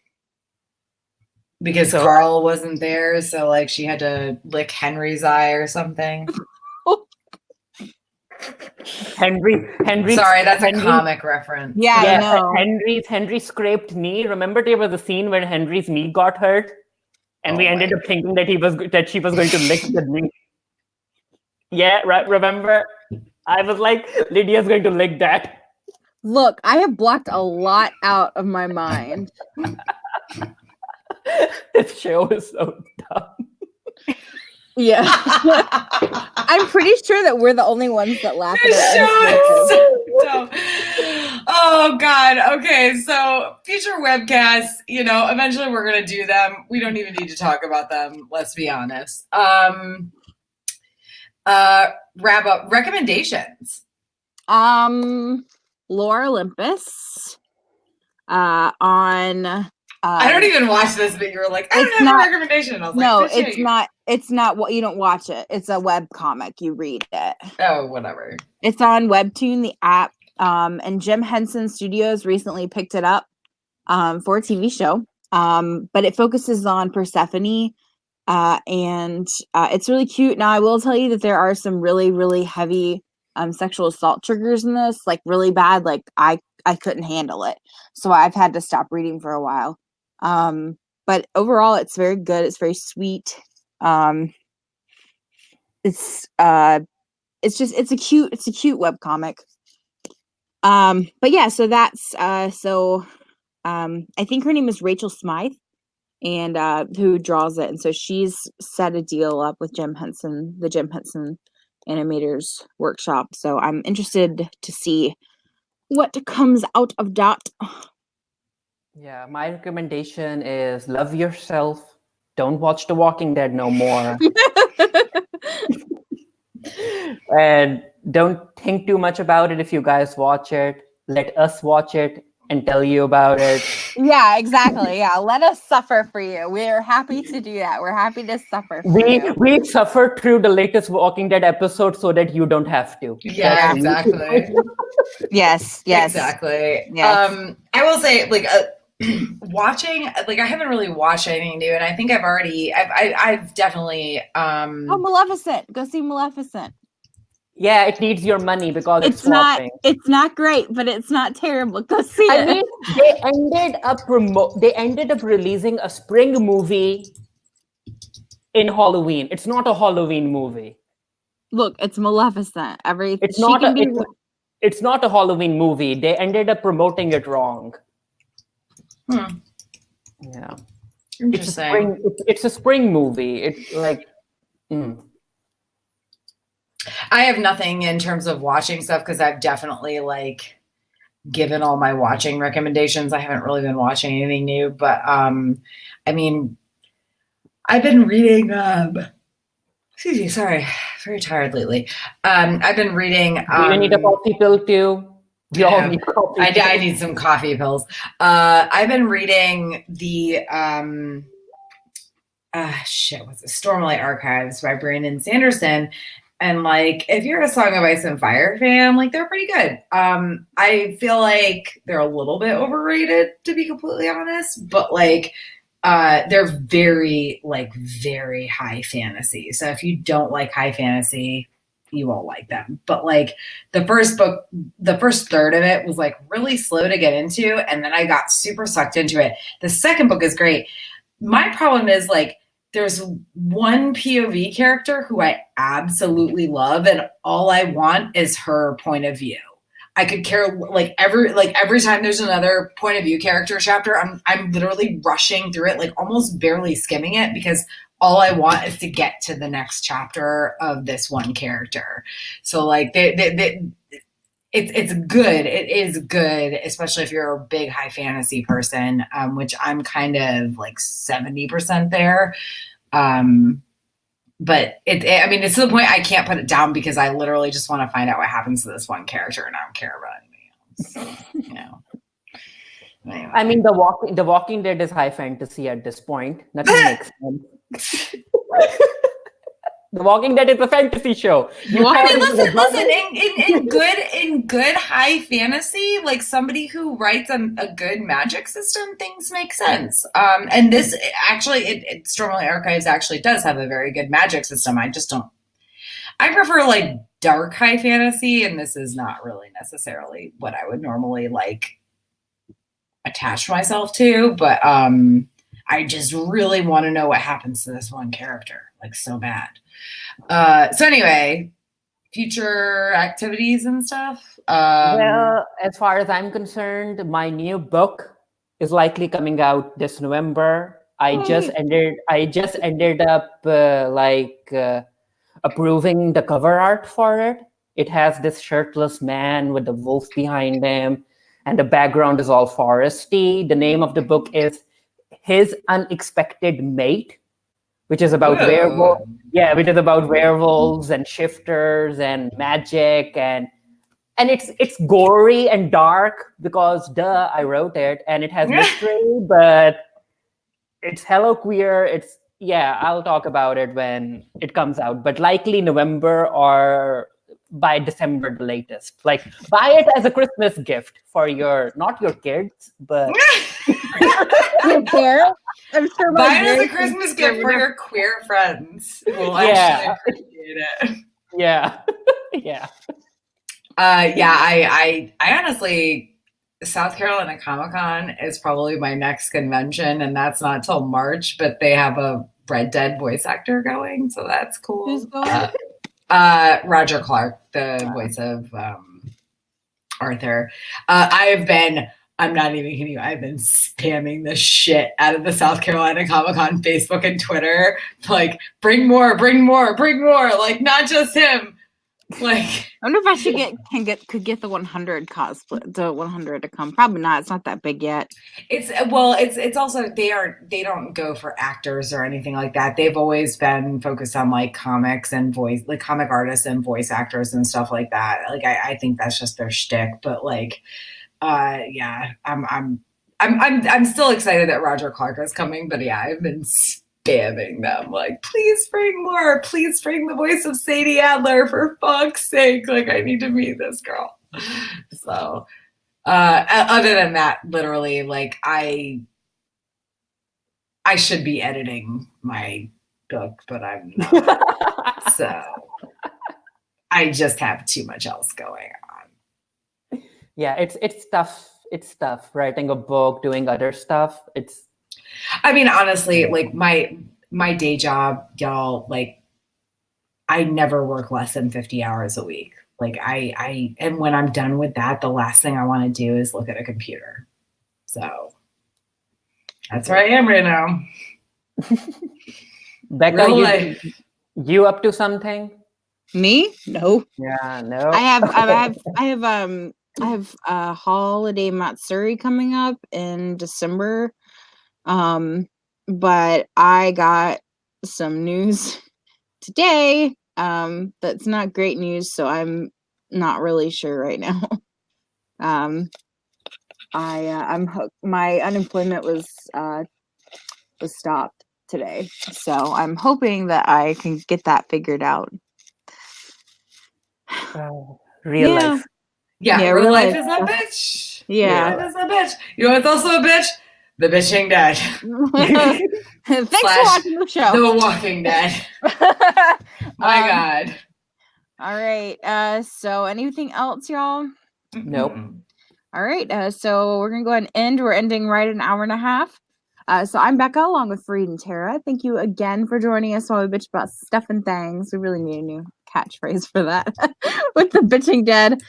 Because Carl wasn't there, so like she had to lick Henry's eye or something. Henry. Sorry, that's a comic reference. Yeah, I know. Henry scraped knee. Remember, there was a scene where Henry's knee got hurt, and we ended up thinking that she was going to lick the knee. Yeah, right. Remember, I was like, Lydia's going to lick that. Look, I have blocked a lot out of my mind. This show is so dumb. Yeah. I'm pretty sure that we're the only ones that laugh at This it. show is so dumb. Oh god. Okay, so future webcasts, eventually we're gonna do them. We don't even need to talk about them, let's be honest. Wrap up recommendations. Lore Olympus. On I don't even watch this, but you were like, I don't have a recommendation. I was no, like, it's not. It's not what you don't watch it. It's a web comic. You read it. Oh, whatever. It's on Webtoon, the app. And Jim Henson Studios recently picked it up for a TV show. But it focuses on Persephone. And it's really cute. Now, I will tell you that there are some really, really heavy sexual assault triggers in this, like really bad. Like I couldn't handle it. So I've had to stop reading for a while. But overall, it's very good. It's very sweet. It's a cute webcomic. But yeah, so that's I think her name is Rachel Smythe, and who draws it, and so she's set a deal up with Jim Henson, the Jim Henson Animators Workshop. So I'm interested to see what comes out of that. Yeah, my recommendation is love yourself. Don't watch The Walking Dead no more. And don't think too much about it if you guys watch it. Let us watch it and tell you about it. Yeah, exactly. Yeah, let us suffer for you. We're happy to do that. We're happy to suffer for you. We suffered through the latest Walking Dead episode so that you don't have to. Yeah, exactly. Yes. Exactly. Yes. I will say, like, watching, like, I haven't really watched anything new, and I think I've definitely Maleficent. Go see Maleficent. Yeah, it needs your money because it's not. swapping. It's not great, but it's not terrible. Go see it. I mean, they ended up releasing a spring movie in Halloween. It's not a Halloween movie. Look, it's Maleficent. It's not a Halloween movie. They ended up promoting it wrong. Yeah. Interesting. It's a spring movie. It's like. I have nothing in terms of watching stuff because I've definitely like given all my watching recommendations. I haven't really been watching anything new, but I mean, I've been reading. Excuse me, sorry, very tired lately. I've been reading. Do you need a coffee pill too? We all need coffee. I need some coffee pills. I've been reading the what's it? Stormlight Archives by Brandon Sanderson. And like, if you're a Song of Ice and Fire fan, like they're pretty good. I feel like they're a little bit overrated, to be completely honest. But like, they're very very high fantasy. So if you don't like high fantasy, you won't like them. But like the first book, the first third of it was like really slow to get into, and then I got super sucked into it. The second book is great. My problem is like there's one POV character who I absolutely love, and all I want is her point of view. I could care every time there's another point of view character chapter, I'm literally rushing through it, like almost barely skimming it, because all I want is to get to the next chapter of this one character. So like it's good. It is good, especially if you're a big high fantasy person, which I'm kind of like 70% there. But it's to the point I can't put it down because I literally just want to find out what happens to this one character and I don't care about anything else. You know. Anyway. I mean, the Walking Dead is high fantasy at this point. Nothing makes sense. The Walking Dead is a fantasy show. Listen. In good high fantasy, like somebody who writes a good magic system, things make sense. And this actually, Stormlight Archives actually does have a very good magic system. I just don't. I prefer like dark high fantasy, and this is not really necessarily what I would normally like attach myself to. But I just really want to know what happens to this one character, like so bad. So anyway, future activities and stuff. Well, as far as I'm concerned, my new book is likely coming out this November. I just ended up approving the cover art for it. It has this shirtless man with the wolf behind him, and the background is all foresty. The name of the book is His Unexpected Mate, which is about werewolves. Yeah, which is about werewolves and shifters and magic, and it's gory and dark because I wrote it, and it has mystery, but it's hella queer. I'll talk about it when it comes out, but likely November or by December the latest. Like, buy it as a Christmas gift for not your kids, but your parents. I'm sure buy it as a Christmas gift for your queer friends. Will actually appreciate it. Yeah. Yeah. I honestly, South Carolina Comic-Con is probably my next convention, and that's not till March, but they have a Red Dead voice actor going, so that's cool. Who's going? Roger Clark, the voice of Arthur. I'm not even kidding you, I've been spamming the shit out of the South Carolina Comic-Con Facebook and Twitter. Like, bring more, like not just him. Like, I wonder if I could get the 100 cosplay, the 100 to come. Probably not. It's not that big yet. It's also they don't go for actors or anything like that. They've always been focused on like comics and comic artists and voice actors and stuff like that. Like I think that's just their shtick. But like, yeah, I'm still excited that Roger Clark is coming. But yeah, I've been spamming them like, please bring more, please bring the voice of Sadie Adler, for fuck's sake, like I need to meet this girl. So other than that, literally, like I should be editing my book, but I'm not. So I just have too much else going on. Yeah, it's tough writing a book, doing other stuff. I mean, honestly, like my day job, y'all, like I never work less than 50 hours a week. Like and when I'm done with that, the last thing I want to do is look at a computer. So that's where I am right now. Bekah, you up to something? Me? No. Yeah, no. I have a holiday Matsuri coming up in December. But I got some news today that's not great news, so I'm not really sure right now. My unemployment was stopped today, so I'm hoping that I can get that figured out. Real life. Yeah, real life is a bitch. Yeah. Real life is a bitch. You know what's also a bitch? The Bitching Dead. Thanks for watching the show. The Walking Dead. My God. All right. So anything else, y'all? Nope. All right. So we're going to go ahead and end. We're ending right at an hour and a half. So I'm Bekah along with Farid and Tara. Thank you again for joining us while we bitch about stuff and things. We really need a new catchphrase for that with the Bitching Dead.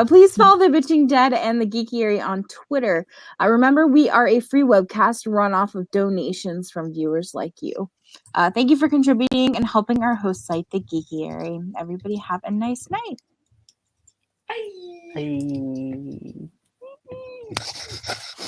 Please follow the Bitching Dead and the Geekiary on Twitter. Remember, we are a free webcast run off of donations from viewers like you. Thank you for contributing and helping our host site, the Geekiary. Everybody have a nice night. Bye. Bye.